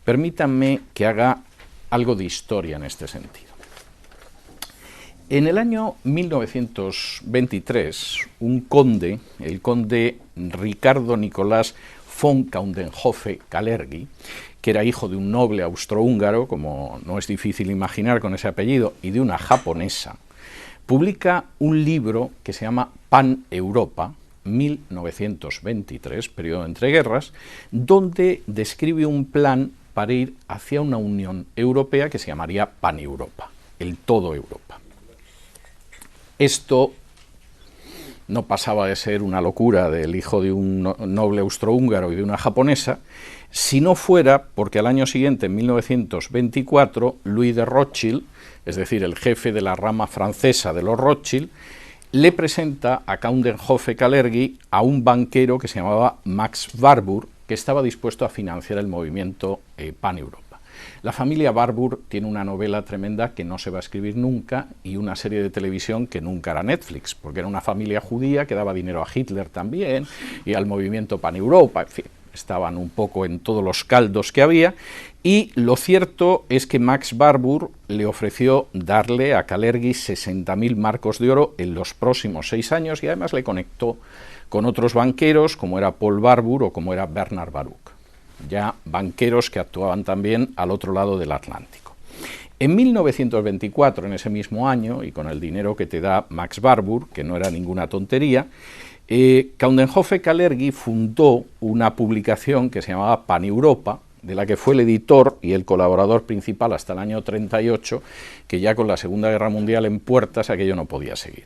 Permítanme que haga algo de historia en este sentido. En el año 1923, un conde, el conde Ricardo Nicolás von Coudenhove-Kalergi, que era hijo de un noble austrohúngaro, como no es difícil imaginar con ese apellido, y de una japonesa, publica un libro que se llama Pan-Europa, 1923, periodo de entreguerras, donde describe un plan para ir hacia una Unión Europea que se llamaría Pan-Europa, el todo Europa. Esto no pasaba de ser una locura del hijo de un noble austrohúngaro y de una japonesa, si no fuera porque al año siguiente, en 1924, Louis de Rothschild, es decir, el jefe de la rama francesa de los Rothschild, le presenta a Coudenhove-Kalergi a un banquero que se llamaba Max Warburg, que estaba dispuesto a financiar el movimiento Pan-Europa. La familia Warburg tiene una novela tremenda que no se va a escribir nunca y una serie de televisión que nunca era Netflix, porque era una familia judía que daba dinero a Hitler también y al movimiento Pan-Europa, en fin, estaban un poco en todos los caldos que había, y lo cierto es que Max Warburg le ofreció darle a Kalergi 60.000 marcos de oro en los próximos 6 años y además le conectó con otros banqueros como era Paul Warburg o como era Bernard Baruch, ya banqueros que actuaban también al otro lado del Atlántico. En 1924, en ese mismo año, y con el dinero que te da Max Warburg, que no era ninguna tontería, Coudenhove-Kalergi fundó una publicación que se llamaba Pan-Europa, de la que fue el editor y el colaborador principal hasta el año 38, que ya con la Segunda Guerra Mundial en puertas aquello no podía seguir.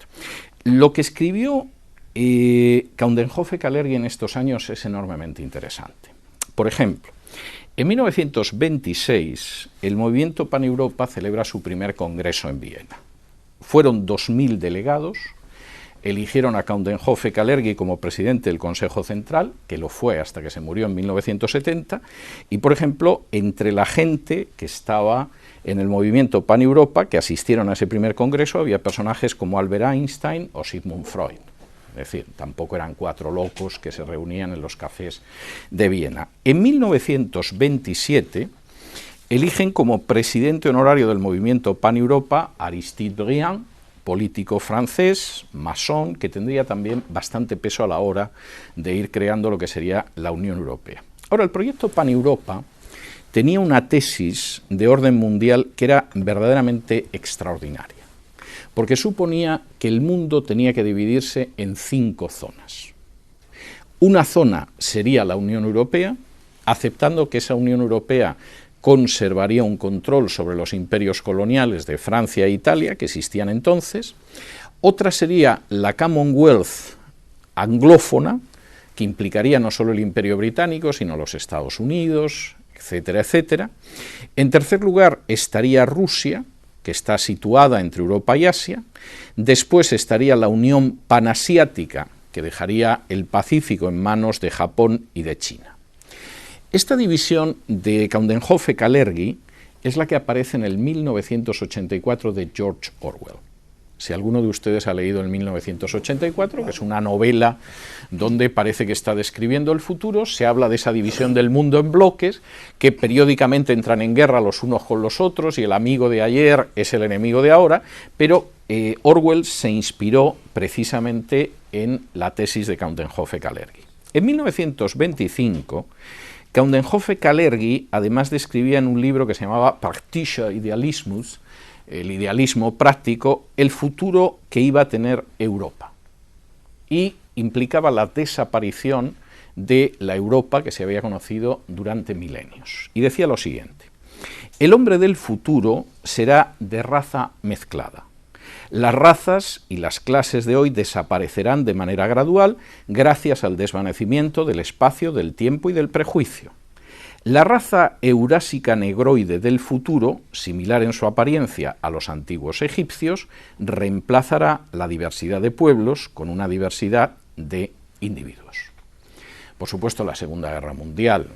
Lo que escribió Coudenhove-Kalergi en estos años es enormemente interesante. Por ejemplo, en 1926 el movimiento Pan-Europa celebra su primer congreso en Viena. Fueron 2.000 delegados, eligieron a Coudenhove-Kalergi como presidente del Consejo Central, que lo fue hasta que se murió en 1970, y por ejemplo, entre la gente que estaba en el movimiento Pan-Europa, que asistieron a ese primer congreso, había personajes como Albert Einstein o Sigmund Freud. Es decir, tampoco eran 4 locos que se reunían en los cafés de Viena. En 1927 eligen como presidente honorario del movimiento Pan-Europa a Aristide Briand, político francés, masón, que tendría también bastante peso a la hora de ir creando lo que sería la Unión Europea. Ahora, el proyecto Pan-Europa tenía una tesis de orden mundial que era verdaderamente extraordinaria, porque suponía que el mundo tenía que dividirse en 5 zonas. Una zona sería la Unión Europea, aceptando que esa Unión Europea conservaría un control sobre los imperios coloniales de Francia e Italia, que existían entonces. Otra sería la Commonwealth anglófona, que implicaría no solo el Imperio Británico, sino los Estados Unidos, etcétera, etcétera. En tercer lugar estaría Rusia, que está situada entre Europa y Asia. Después estaría la Unión Panasiática, que dejaría el Pacífico en manos de Japón y de China. Esta división de Coudenhove-Kalergi es la que aparece en el 1984 de George Orwell. Si alguno de ustedes ha leído el 1984, que es una novela donde parece que está describiendo el futuro, se habla de esa división del mundo en bloques que periódicamente entran en guerra los unos con los otros y el amigo de ayer es el enemigo de ahora, pero Orwell se inspiró precisamente en la tesis de Coudenhove-Kalergi. En 1925, Coudenhove-Kalergi además describía en un libro que se llamaba Praktischer Idealismus, el idealismo práctico, el futuro que iba a tener Europa. Y implicaba la desaparición de la Europa que se había conocido durante milenios. Y decía lo siguiente: el hombre del futuro será de raza mezclada. Las razas y las clases de hoy desaparecerán de manera gradual gracias al desvanecimiento del espacio, del tiempo y del prejuicio. La raza eurásica negroide del futuro, similar en su apariencia a los antiguos egipcios, reemplazará la diversidad de pueblos con una diversidad de individuos. Por supuesto, la Segunda Guerra Mundial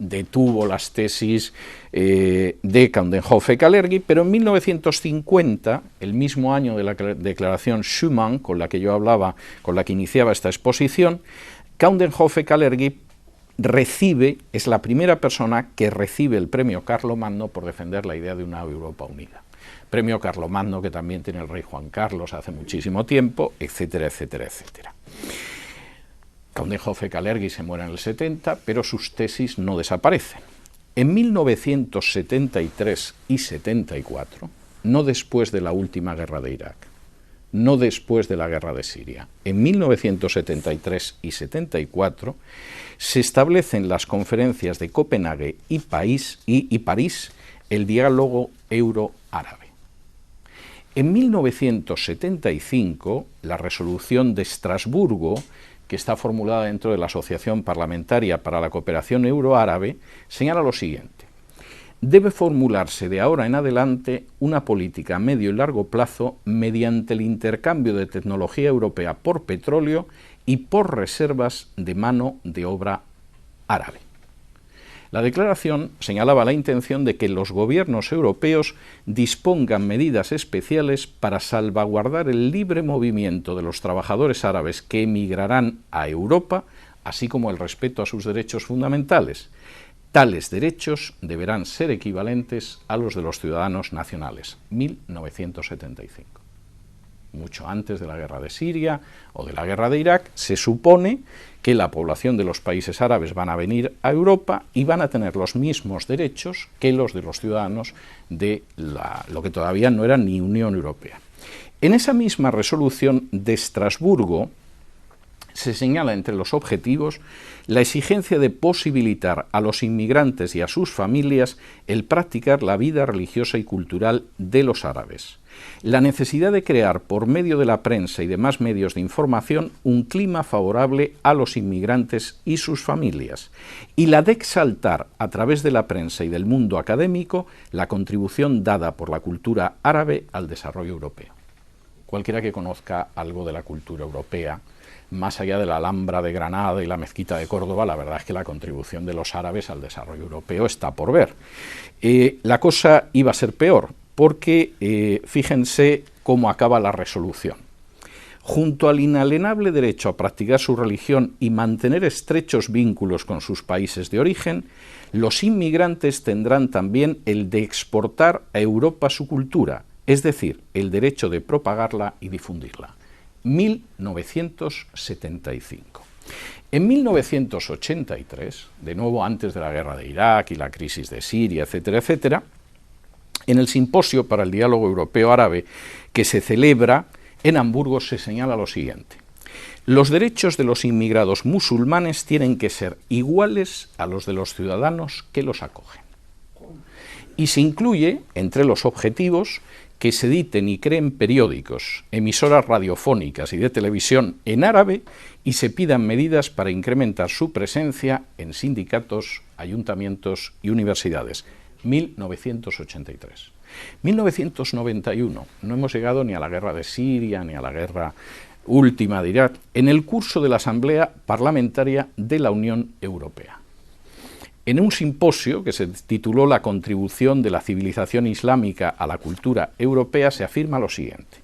detuvo las tesis de Coudenhove-Kalergi, pero en 1950, el mismo año de la declaración Schuman, con la que yo hablaba, con la que iniciaba esta exposición, Coudenhove-Kalergi es la primera persona que recibe el premio Carlomagno por defender la idea de una Europa unida. Premio Carlomagno que también tiene el rey Juan Carlos hace muchísimo tiempo, etcétera, etcétera, etcétera. Coudenhove Kalergi se muere en el 70, pero sus tesis no desaparecen. En 1973 y 74, no después de la última guerra de Irak, no después de la guerra de Siria, en 1973 y 74 se establecen las conferencias de Copenhague y París el diálogo euro-árabe. En 1975, la resolución de Estrasburgo, que está formulada dentro de la Asociación Parlamentaria para la Cooperación Euroárabe, señala lo siguiente: debe formularse de ahora en adelante una política a medio y largo plazo mediante el intercambio de tecnología europea por petróleo y por reservas de mano de obra árabe. La declaración señalaba la intención de que los gobiernos europeos dispongan medidas especiales para salvaguardar el libre movimiento de los trabajadores árabes que emigrarán a Europa, así como el respeto a sus derechos fundamentales. Tales derechos deberán ser equivalentes a los de los ciudadanos nacionales. 1975. Mucho antes de la guerra de Siria o de la guerra de Irak, se supone que la población de los países árabes van a venir a Europa y van a tener los mismos derechos que los de los ciudadanos de lo que todavía no era ni Unión Europea. En esa misma resolución de Estrasburgo se señala entre los objetivos la exigencia de posibilitar a los inmigrantes y a sus familias el practicar la vida religiosa y cultural de los árabes, la necesidad de crear por medio de la prensa y demás medios de información un clima favorable a los inmigrantes y sus familias, y la de exaltar a través de la prensa y del mundo académico la contribución dada por la cultura árabe al desarrollo europeo. Cualquiera que conozca algo de la cultura europea, más allá de la Alhambra de Granada y la Mezquita de Córdoba, la verdad es que la contribución de los árabes al desarrollo europeo está por ver. La cosa iba a ser peor, porque fíjense cómo acaba la resolución. Junto al inalienable derecho a practicar su religión y mantener estrechos vínculos con sus países de origen, los inmigrantes tendrán también el de exportar a Europa su cultura, es decir, el derecho de propagarla y difundirla. 1975. En 1983, de nuevo antes de la guerra de Irak y la crisis de Siria, etcétera, etcétera, en el Simposio para el Diálogo Europeo-Árabe que se celebra en Hamburgo se señala lo siguiente: los derechos de los inmigrados musulmanes tienen que ser iguales a los de los ciudadanos que los acogen. Y se incluye entre los objetivos que se editen y creen periódicos, emisoras radiofónicas y de televisión en árabe y se pidan medidas para incrementar su presencia en sindicatos, ayuntamientos y universidades. 1983. 1991. No hemos llegado ni a la guerra de Siria ni a la guerra última de Irak. En el curso de la Asamblea Parlamentaria de la Unión Europea, en un simposio que se tituló La contribución de la civilización islámica a la cultura europea, se afirma lo siguiente: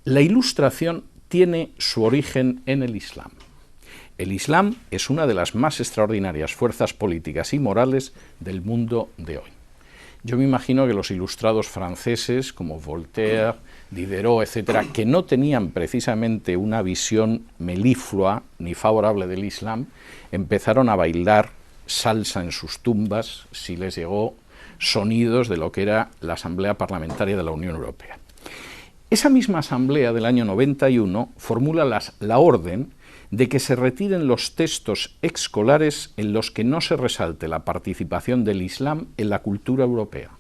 la Ilustración tiene su origen en el Islam. El Islam es una de las más extraordinarias fuerzas políticas y morales del mundo de hoy. Yo me imagino que los ilustrados franceses como Voltaire, Diderot, etcétera, que no tenían precisamente una visión meliflua ni favorable del Islam, empezaron a bailar salsa en sus tumbas si les llegó sonidos de lo que era la Asamblea Parlamentaria de la Unión Europea. Esa misma Asamblea del año 91 formula la orden de que se retiren los textos escolares en los que no se resalte la participación del Islam en la cultura europea,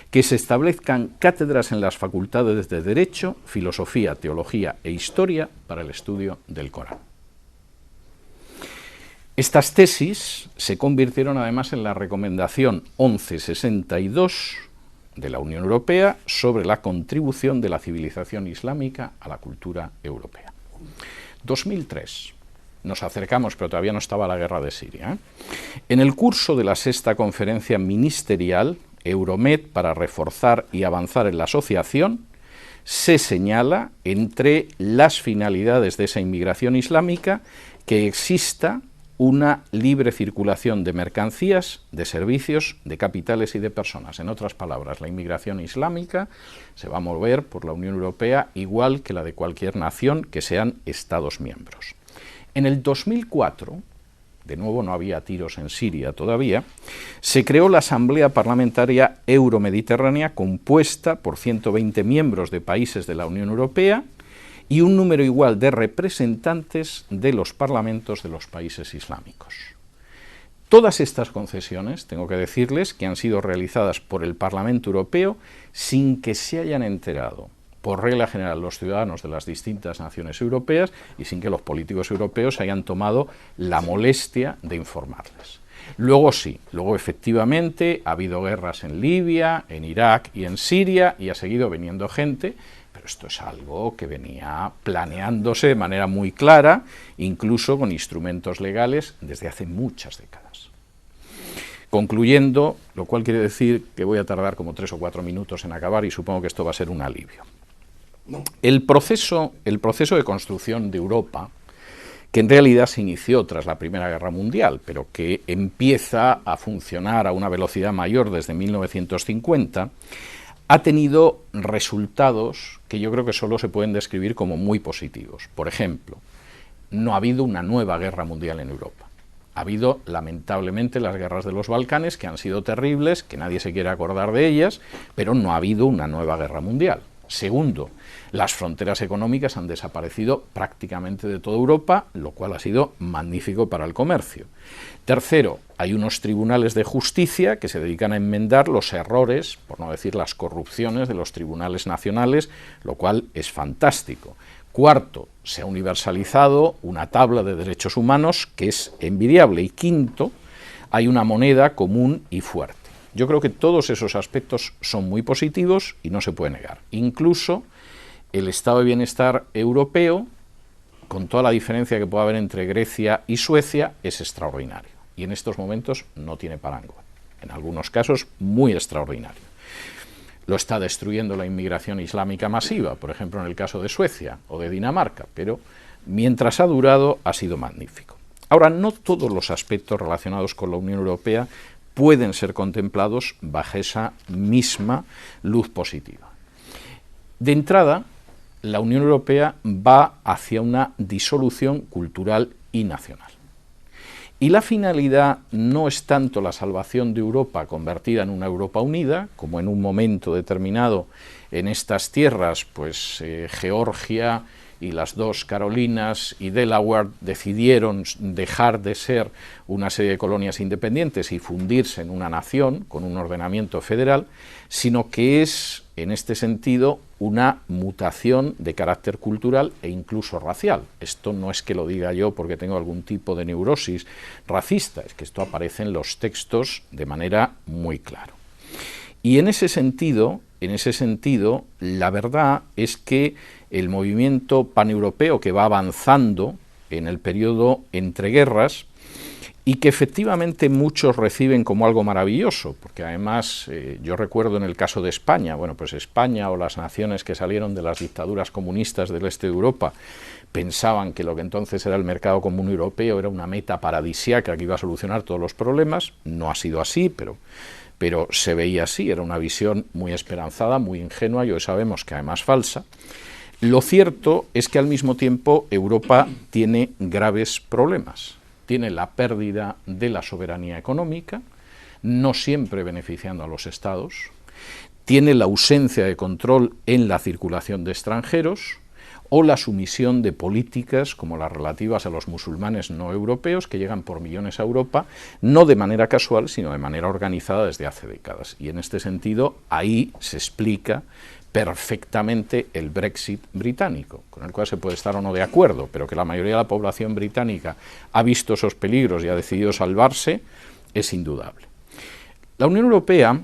que se establezcan cátedras en las facultades de Derecho, Filosofía, Teología e Historia para el estudio del Corán. Estas tesis se convirtieron además en la recomendación 1162 de la Unión Europea sobre la contribución de la civilización islámica a la cultura europea. 2003. Nos acercamos, pero todavía no estaba la guerra de Siria. En el curso de la sexta conferencia ministerial Euromed para reforzar y avanzar en la asociación, se señala entre las finalidades de esa inmigración islámica que exista una libre circulación de mercancías, de servicios, de capitales y de personas. En otras palabras, la inmigración islámica se va a mover por la Unión Europea igual que la de cualquier nación que sean Estados miembros. En el 2004, de nuevo no había tiros en Siria todavía, se creó la Asamblea Parlamentaria Euromediterránea, compuesta por 120 miembros de países de la Unión Europea y un número igual de representantes de los parlamentos de los países islámicos. Todas estas concesiones, tengo que decirles, que han sido realizadas por el Parlamento Europeo sin que se hayan enterado, por regla general, los ciudadanos de las distintas naciones europeas y sin que los políticos europeos hayan tomado la molestia de informarles. Luego sí, luego efectivamente ha habido guerras en Libia, en Irak y en Siria y ha seguido viniendo gente, pero esto es algo que venía planeándose de manera muy clara, incluso con instrumentos legales desde hace muchas décadas. Concluyendo, lo cual quiere decir que voy a tardar como 3 o 4 minutos en acabar y supongo que esto va a ser un alivio. El proceso de construcción de Europa, que en realidad se inició tras la Primera Guerra Mundial, pero que empieza a funcionar a una velocidad mayor desde 1950, ha tenido resultados que yo creo que solo se pueden describir como muy positivos. Por ejemplo, no ha habido una nueva guerra mundial en Europa. Ha habido, lamentablemente, las guerras de los Balcanes, que han sido terribles, que nadie se quiere acordar de ellas, pero no ha habido una nueva guerra mundial. Segundo, las fronteras económicas han desaparecido prácticamente de toda Europa, lo cual ha sido magnífico para el comercio. Tercero, hay unos tribunales de justicia que se dedican a enmendar los errores, por no decir las corrupciones, de los tribunales nacionales, lo cual es fantástico. Cuarto, se ha universalizado una tabla de derechos humanos que es envidiable. Y quinto, hay una moneda común y fuerte. Yo creo que todos esos aspectos son muy positivos y no se puede negar. Incluso el estado de bienestar europeo, con toda la diferencia que puede haber entre Grecia y Suecia, es extraordinario. Y en estos momentos no tiene parangón. En algunos casos, muy extraordinario. Lo está destruyendo la inmigración islámica masiva, por ejemplo en el caso de Suecia o de Dinamarca, pero mientras ha durado ha sido magnífico. Ahora, no todos los aspectos relacionados con la Unión Europea pueden ser contemplados bajo esa misma luz positiva. De entrada, la Unión Europea va hacia una disolución cultural y nacional. Y la finalidad no es tanto la salvación de Europa convertida en una Europa unida, como en un momento determinado en estas tierras, pues Georgia y las dos Carolinas y Delaware decidieron dejar de ser una serie de colonias independientes y fundirse en una nación con un ordenamiento federal, sino que es, en este sentido, una mutación de carácter cultural e incluso racial. Esto no es que lo diga yo porque tengo algún tipo de neurosis racista, es que esto aparece en los textos de manera muy clara. Y en ese sentido, la verdad es que el movimiento paneuropeo que va avanzando en el periodo entre guerras y que efectivamente muchos reciben como algo maravilloso, porque además yo recuerdo en el caso de España, bueno, pues España o las naciones que salieron de las dictaduras comunistas del este de Europa pensaban que lo que entonces era el mercado común europeo era una meta paradisíaca que iba a solucionar todos los problemas. No ha sido así, pero se veía así, era una visión muy esperanzada, muy ingenua y hoy sabemos que además falsa. Lo cierto es que al mismo tiempo Europa tiene graves problemas. Tiene la pérdida de la soberanía económica, no siempre beneficiando a los estados, tiene la ausencia de control en la circulación de extranjeros o la sumisión de políticas como las relativas a los musulmanes no europeos que llegan por millones a Europa, no de manera casual, sino de manera organizada desde hace décadas. Y en este sentido, ahí se explica perfectamente el Brexit británico, con el cual se puede estar o no de acuerdo, pero que la mayoría de la población británica ha visto esos peligros y ha decidido salvarse, es indudable. La Unión Europea,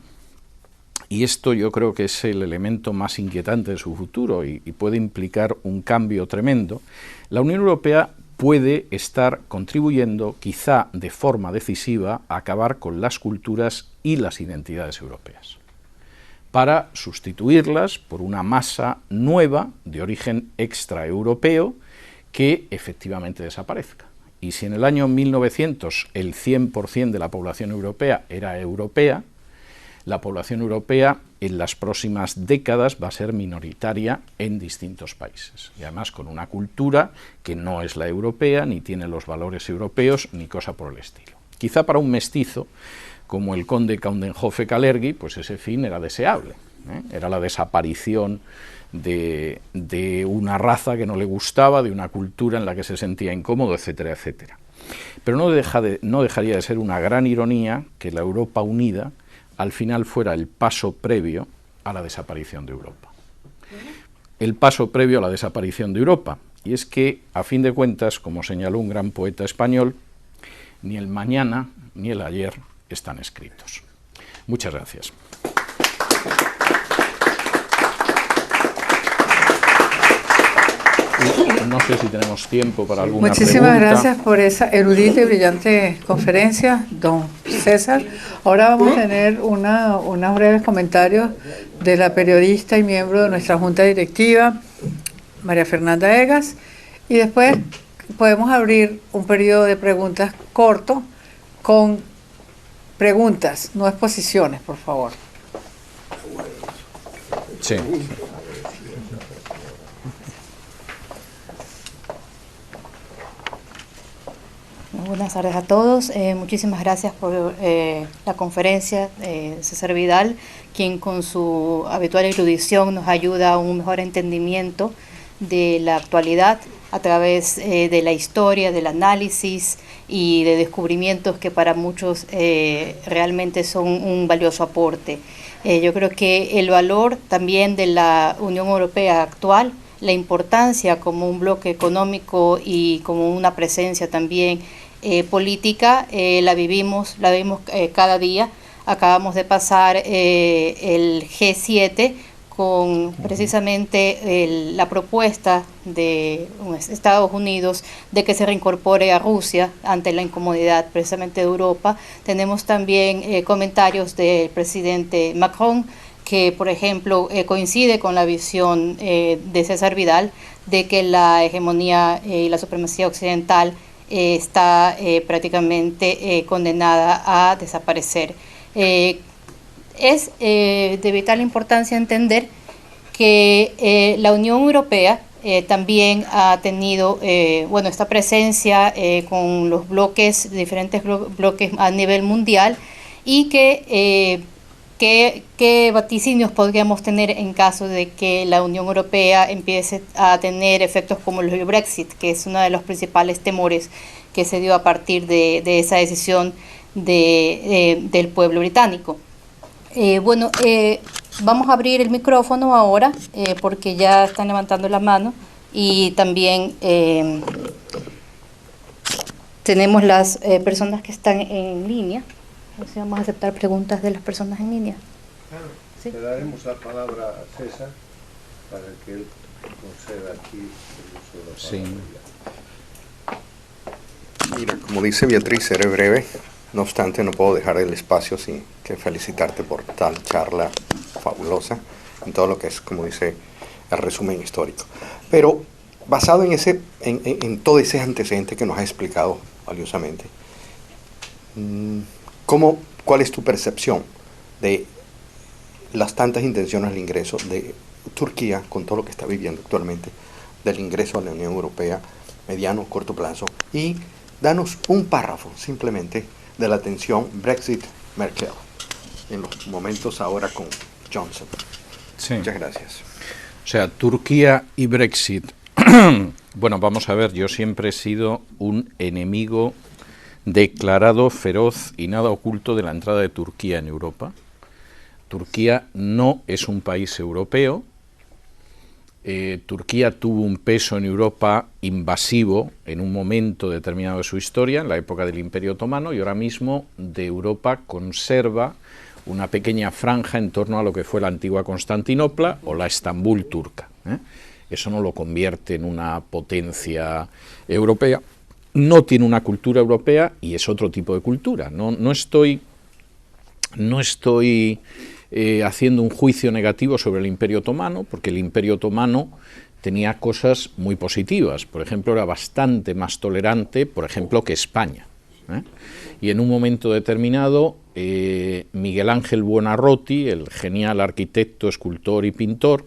y esto yo creo que es el elemento más inquietante de su futuro y puede implicar un cambio tremendo, la Unión Europea puede estar contribuyendo, quizá de forma decisiva, a acabar con las culturas y las identidades europeas, para sustituirlas por una masa nueva de origen extraeuropeo que efectivamente desaparezca. Y si en el año 1900 el 100% de la población europea era europea, la población europea en las próximas décadas va a ser minoritaria en distintos países, y además con una cultura que no es la europea, ni tiene los valores europeos, ni cosa por el estilo. Quizá para un mestizo como el conde Coudenhove-Kalergi, pues ese fin era deseable, era la desaparición de una raza que no le gustaba, de una cultura en la que se sentía incómodo, etcétera, etcétera. Pero no dejaría de ser una gran ironía que la Europa unida al final fuera el paso previo a la desaparición de Europa. El paso previo a la desaparición de Europa. Y es que, a fin de cuentas, como señaló un gran poeta español, ni el mañana ni el ayer están escritos. Muchas gracias. No sé si tenemos tiempo para alguna Muchísimas pregunta. gracias por esa erudita y brillante conferencia, don César. Ahora vamos a tener unos breves comentarios de la periodista y miembro de nuestra junta directiva, María Fernanda Egas, y después podemos abrir un periodo de preguntas corto con preguntas, no exposiciones, por favor. Sí. Buenas tardes a todos. Muchísimas gracias por la conferencia, César Vidal, quien con su habitual erudición nos ayuda a un mejor entendimiento de la actualidad a través de la historia, del análisis y de descubrimientos que para muchos realmente son un valioso aporte. Yo creo que el valor también de la Unión Europea actual, la importancia como un bloque económico y como una presencia también política, la vivimos cada día. Acabamos de pasar el G7 con precisamente la propuesta de Estados Unidos de que se reincorpore a Rusia ante la incomodidad precisamente de Europa. Tenemos también comentarios del presidente Macron, que por ejemplo coincide con la visión de César Vidal de que la hegemonía y la supremacía occidental está prácticamente condenada a desaparecer. Es de vital importancia entender que la Unión Europea también ha tenido esta presencia con los bloques, diferentes bloques a nivel mundial, y que ¿qué vaticinios podríamos tener en caso de que la Unión Europea empiece a tener efectos como el Brexit, que es uno de los principales temores que se dio a partir de esa decisión del pueblo británico? Vamos a abrir el micrófono ahora porque ya están levantando la mano, y también tenemos las personas que están en línea. Entonces vamos a aceptar preguntas de las personas en línea. Claro, ¿Sí? le daremos la palabra a César para que él conceda aquí el uso de la palabra. Mira, como dice Beatriz, seré breve. No obstante, no puedo dejar el espacio sin que felicitarte por tal charla fabulosa en todo lo que es, como dice, el resumen histórico. Pero basado en todo ese antecedente que nos has explicado valiosamente, ¿cuál es tu percepción de las tantas intenciones del ingreso de Turquía, con todo lo que está viviendo actualmente, del ingreso a la Unión Europea, mediano o corto plazo? Y danos un párrafo simplemente de la tensión Brexit-Merkel en los momentos ahora con Johnson. Sí. Muchas gracias. O sea, Turquía y Brexit. Bueno, vamos a ver, yo siempre he sido un enemigo declarado, feroz y nada oculto de la entrada de Turquía en Europa. Turquía no es un país europeo. Turquía tuvo un peso en Europa invasivo en un momento determinado de su historia, en la época del Imperio Otomano, y ahora mismo de Europa conserva una pequeña franja en torno a lo que fue la antigua Constantinopla o la Estambul turca. Eso no lo convierte en una potencia europea. No tiene una cultura europea y es otro tipo de cultura. No estoy haciendo un juicio negativo sobre el Imperio Otomano, porque el Imperio Otomano tenía cosas muy positivas. Por ejemplo, era bastante más tolerante, por ejemplo, que España. Y en un momento determinado, Miguel Ángel Buonarroti, el genial arquitecto, escultor y pintor,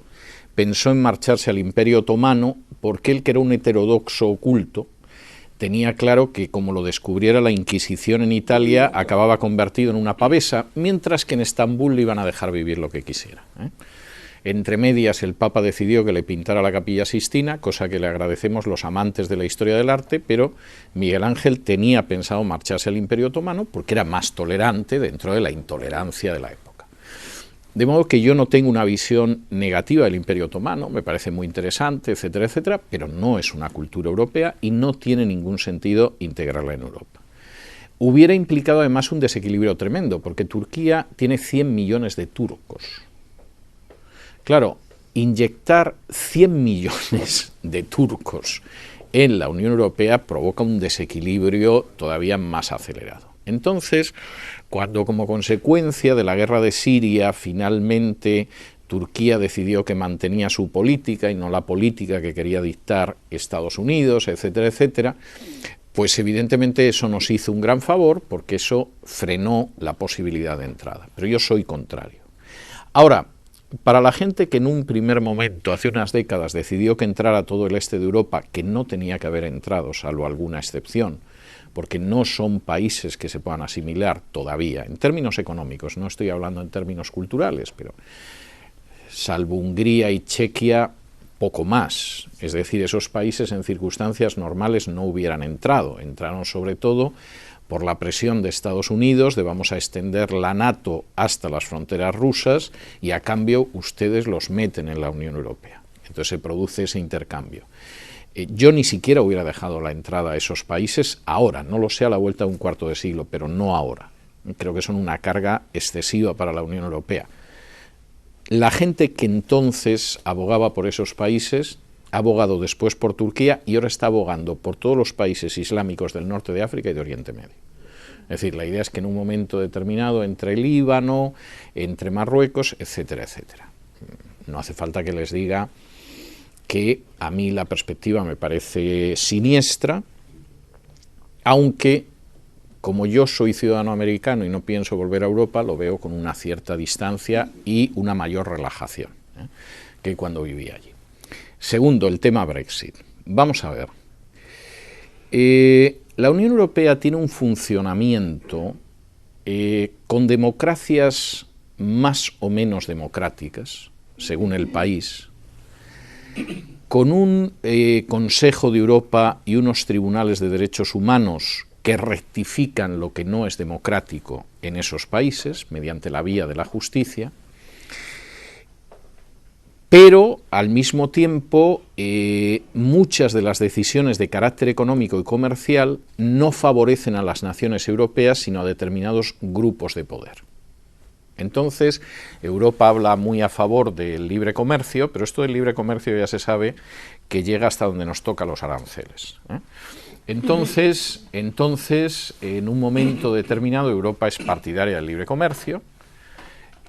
pensó en marcharse al Imperio Otomano porque él, que era un heterodoxo oculto, tenía claro que como lo descubriera la Inquisición en Italia, acababa convertido en una pavesa, mientras que en Estambul le iban a dejar vivir lo que quisiera. Entre medias, el Papa decidió que le pintara la Capilla Sixtina, cosa que le agradecemos los amantes de la historia del arte, pero Miguel Ángel tenía pensado marcharse al Imperio Otomano porque era más tolerante dentro de la intolerancia de la época. De modo que yo no tengo una visión negativa del Imperio Otomano, me parece muy interesante, etcétera, etcétera, pero no es una cultura europea y no tiene ningún sentido integrarla en Europa. Hubiera implicado además un desequilibrio tremendo, porque Turquía tiene 100 millones de turcos. Claro, inyectar 100 millones de turcos en la Unión Europea provoca un desequilibrio todavía más acelerado. Entonces, cuando como consecuencia de la guerra de Siria finalmente Turquía decidió que mantenía su política y no la política que quería dictar Estados Unidos, etcétera, etcétera, pues evidentemente eso nos hizo un gran favor porque eso frenó la posibilidad de entrada. Pero yo soy contrario. Ahora, para la gente que en un primer momento, hace unas décadas, decidió que entrara todo el este de Europa, que no tenía que haber entrado, salvo alguna excepción, porque no son países que se puedan asimilar todavía, en términos económicos, no estoy hablando en términos culturales, pero salvo Hungría y Chequia, poco más. Es decir, esos países en circunstancias normales no hubieran entrado, entraron sobre todo por la presión de Estados Unidos de vamos a extender la NATO hasta las fronteras rusas y a cambio ustedes los meten en la Unión Europea. Entonces se produce ese intercambio. Yo ni siquiera hubiera dejado la entrada a esos países ahora, no lo sé a la vuelta de un cuarto de siglo, pero no ahora. Creo que son una carga excesiva para la Unión Europea. La gente que entonces abogaba por esos países ha abogado después por Turquía y ahora está abogando por todos los países islámicos del norte de África y de Oriente Medio. Es decir, la idea es que en un momento determinado entre Líbano, entre Marruecos, etcétera, etcétera. No hace falta que les diga que a mí la perspectiva me parece siniestra, aunque como yo soy ciudadano americano y no pienso volver a Europa, lo veo con una cierta distancia y una mayor relajación que cuando vivía allí. Segundo, el tema Brexit. Vamos a ver. La Unión Europea tiene un funcionamiento con democracias más o menos democráticas, según el país, con un Consejo de Europa y unos tribunales de derechos humanos que rectifican lo que no es democrático en esos países mediante la vía de la justicia, pero al mismo tiempo muchas de las decisiones de carácter económico y comercial no favorecen a las naciones europeas sino a determinados grupos de poder. Entonces, Europa habla muy a favor del libre comercio, pero esto del libre comercio ya se sabe que llega hasta donde nos toca los aranceles. Entonces, en un momento determinado, Europa es partidaria del libre comercio,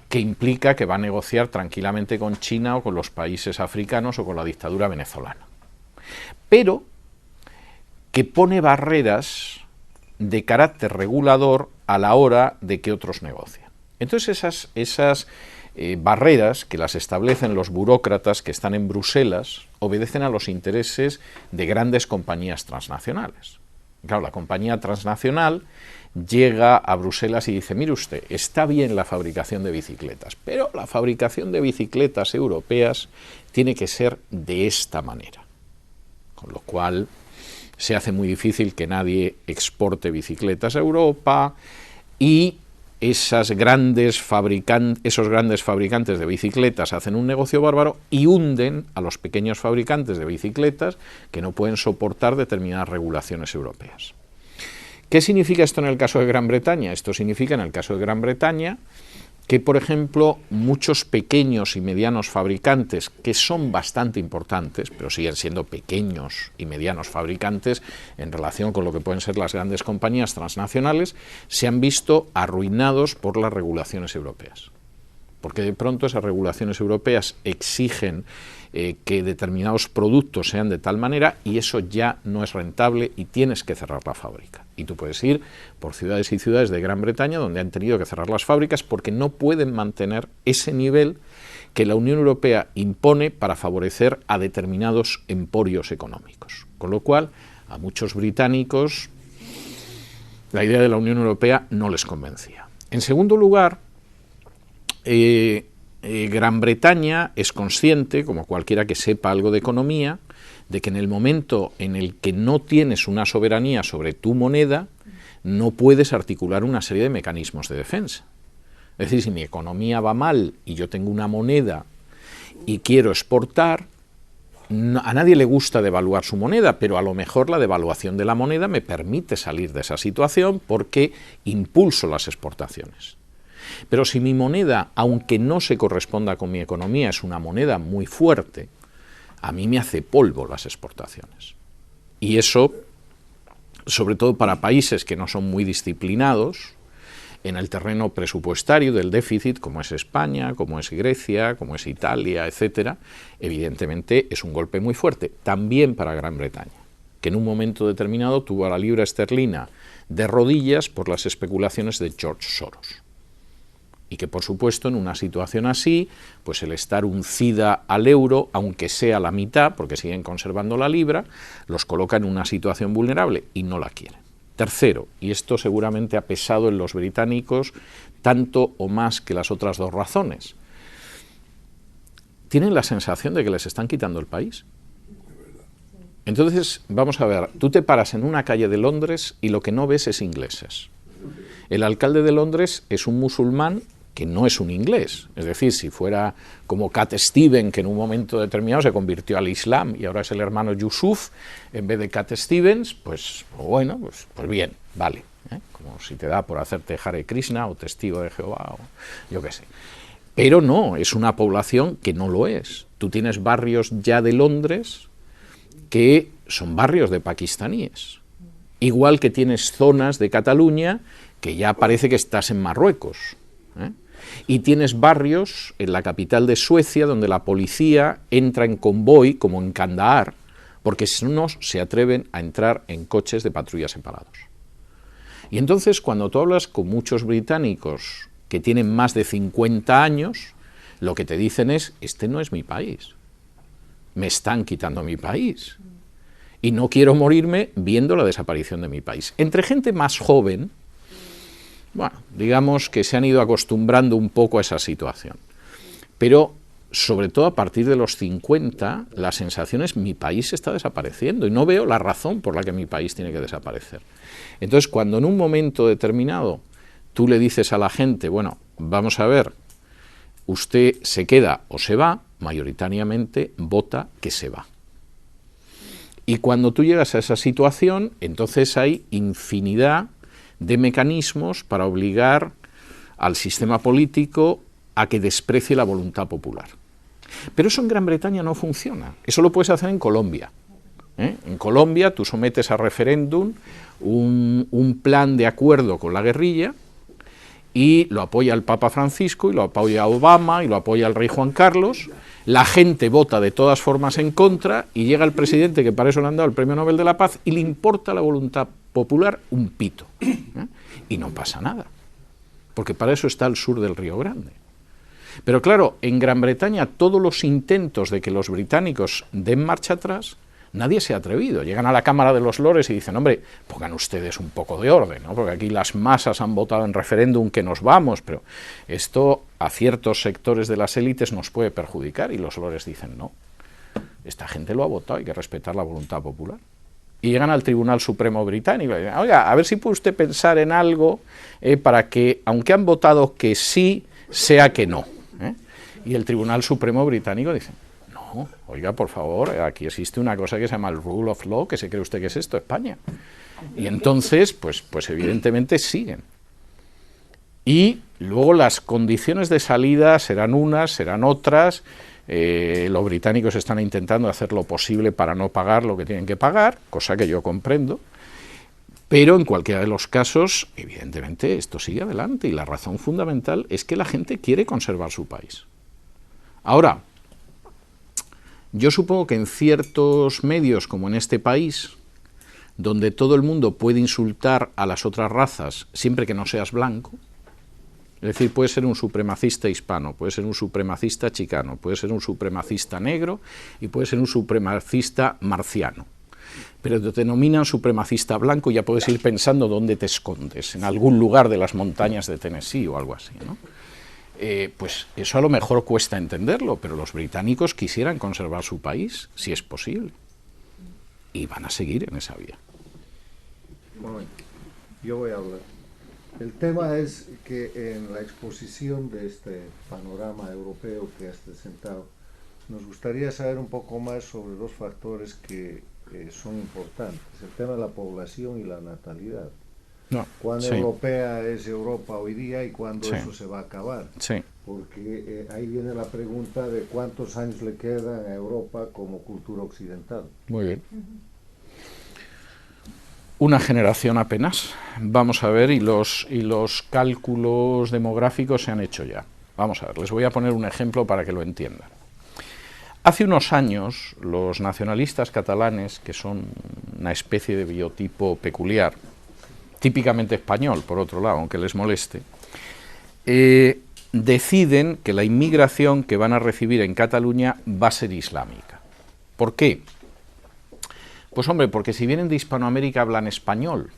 que implica que va a negociar tranquilamente con China o con los países africanos o con la dictadura venezolana. Pero que pone barreras de carácter regulador a la hora de que otros negocian. Entonces esas barreras que las establecen los burócratas que están en Bruselas obedecen a los intereses de grandes compañías transnacionales. Claro, la compañía transnacional llega a Bruselas y dice, mire usted, está bien la fabricación de bicicletas, pero la fabricación de bicicletas europeas tiene que ser de esta manera. Con lo cual se hace muy difícil que nadie exporte bicicletas a Europa y esos grandes fabricantes de bicicletas hacen un negocio bárbaro y hunden a los pequeños fabricantes de bicicletas que no pueden soportar determinadas regulaciones europeas. ¿Qué significa esto en el caso de Gran Bretaña? Esto significa en el caso de Gran Bretaña que, por ejemplo, muchos pequeños y medianos fabricantes, que son bastante importantes, pero siguen siendo pequeños y medianos fabricantes en relación con lo que pueden ser las grandes compañías transnacionales, se han visto arruinados por las regulaciones europeas. porque de pronto esas regulaciones europeas exigen que determinados productos sean de tal manera y eso ya no es rentable y tienes que cerrar la fábrica. Y tú puedes ir por ciudades y ciudades de Gran Bretaña donde han tenido que cerrar las fábricas porque no pueden mantener ese nivel que la Unión Europea impone para favorecer a determinados emporios económicos. Con lo cual, a muchos británicos la idea de la Unión Europea no les convencía. En segundo lugar, Gran Bretaña es consciente, como cualquiera que sepa algo de economía, de que en el momento en el que no tienes una soberanía sobre tu moneda, no puedes articular una serie de mecanismos de defensa. Es decir, si mi economía va mal y yo tengo una moneda y quiero exportar, a nadie le gusta devaluar su moneda, pero a lo mejor la devaluación de la moneda me permite salir de esa situación porque impulso las exportaciones. Pero si mi moneda, aunque no se corresponda con mi economía, es una moneda muy fuerte, a mí me hace polvo las exportaciones. Y eso, sobre todo para países que no son muy disciplinados en el terreno presupuestario del déficit, como es España, como es Grecia, como es Italia, etcétera, evidentemente es un golpe muy fuerte, también para Gran Bretaña, que en un momento determinado tuvo a la libra esterlina de rodillas por las especulaciones de George Soros. Y que, por supuesto, en una situación así, pues el estar uncida al euro, aunque sea la mitad, porque siguen conservando la libra, los coloca en una situación vulnerable y no la quieren. Tercero, y esto seguramente ha pesado en los británicos tanto o más que las otras dos razones, tienen la sensación de que les están quitando el país. Entonces, vamos a ver, tú te paras en una calle de Londres y lo que no ves es ingleses. El alcalde de Londres es un musulmán que no es un inglés, es decir, si fuera como Cat Stevens, que en un momento determinado se convirtió al Islam y ahora es el hermano Yusuf, en vez de Cat Stevens, pues bueno, pues bien, vale, como si te da por hacerte Hare Krishna o testigo de Jehová, o yo qué sé. Pero no, es una población que no lo es. Tú tienes barrios ya de Londres que son barrios de pakistaníes, igual que tienes zonas de Cataluña que ya parece que estás en Marruecos, y tienes barrios en la capital de Suecia donde la policía entra en convoy, como en Kandahar, porque no se atreven a entrar en coches de patrulla separados. Y entonces, cuando tú hablas con muchos británicos que tienen más de 50 años, lo que te dicen es, este no es mi país, me están quitando mi país, y no quiero morirme viendo la desaparición de mi país. Entre gente más joven, bueno, digamos que se han ido acostumbrando un poco a esa situación. Pero, sobre todo a partir de los 50, la sensación es mi país está desapareciendo y no veo la razón por la que mi país tiene que desaparecer. Entonces, cuando en un momento determinado tú le dices a la gente, bueno, vamos a ver, usted se queda o se va, mayoritariamente vota que se va. Y cuando tú llegas a esa situación, entonces hay infinidad de mecanismos para obligar al sistema político a que desprecie la voluntad popular. Pero eso en Gran Bretaña no funciona. Eso lo puedes hacer en Colombia. En Colombia tú sometes a referéndum un plan de acuerdo con la guerrilla y lo apoya el Papa Francisco y lo apoya Obama y lo apoya el rey Juan Carlos. La gente vota de todas formas en contra y llega el presidente, que para eso le han dado el Premio Nobel de la Paz, y le importa la voluntad popular un pito. Y no pasa nada, porque para eso está el sur del Río Grande. Pero claro, en Gran Bretaña todos los intentos de que los británicos den marcha atrás, nadie se ha atrevido. Llegan a la Cámara de los Lores y dicen, hombre, pongan ustedes un poco de orden, ¿no? Porque aquí las masas han votado en referéndum que nos vamos, pero esto a ciertos sectores de las élites nos puede perjudicar, y los Lores dicen, no, esta gente lo ha votado, hay que respetar la voluntad popular. Y llegan al Tribunal Supremo británico y dicen, oiga, a ver si puede usted pensar en algo para que, aunque han votado que sí, sea que no. Y el Tribunal Supremo británico dice, no, oiga, por favor, aquí existe una cosa que se llama el Rule of Law, que se cree usted que es esto, España. Y entonces, pues evidentemente siguen. Y luego las condiciones de salida serán unas, serán otras. Los británicos están intentando hacer lo posible para no pagar lo que tienen que pagar, cosa que yo comprendo, Pero en cualquiera de los casos, evidentemente, esto sigue adelante y la razón fundamental es que la gente quiere conservar su país. Ahora, yo supongo que en ciertos medios, como en este país, donde todo el mundo puede insultar a las otras razas siempre que no seas blanco, es decir, puede ser un supremacista hispano, puede ser un supremacista chicano, puede ser un supremacista negro y puede ser un supremacista marciano. Pero te denominan supremacista blanco y ya puedes ir pensando dónde te escondes, en algún lugar de las montañas de Tennessee o algo así, ¿no? Pues eso a lo mejor cuesta entenderlo, pero los británicos quisieran conservar su país, si es posible, y van a seguir en esa vía. Bueno, yo voy a hablar. El tema es que en la exposición de este panorama europeo que has presentado, nos gustaría saber un poco más sobre dos factores que son importantes, el tema de la población y la natalidad. No, ¿Cuán sí. europea es Europa hoy día y cuándo Sí. eso se va a acabar? Sí. Porque ahí viene la pregunta de cuántos años le quedan a Europa como cultura occidental. Muy bien. Una generación apenas. Vamos a ver, y los cálculos demográficos se han hecho ya. Vamos a ver, les voy a poner un ejemplo para que lo entiendan. Hace unos años, los nacionalistas catalanes, que son una especie de biotipo peculiar, típicamente español, por otro lado, aunque les moleste, deciden que la inmigración que van a recibir en Cataluña va a ser islámica. ¿Por qué? Pues hombre, porque si vienen de Hispanoamérica hablan español,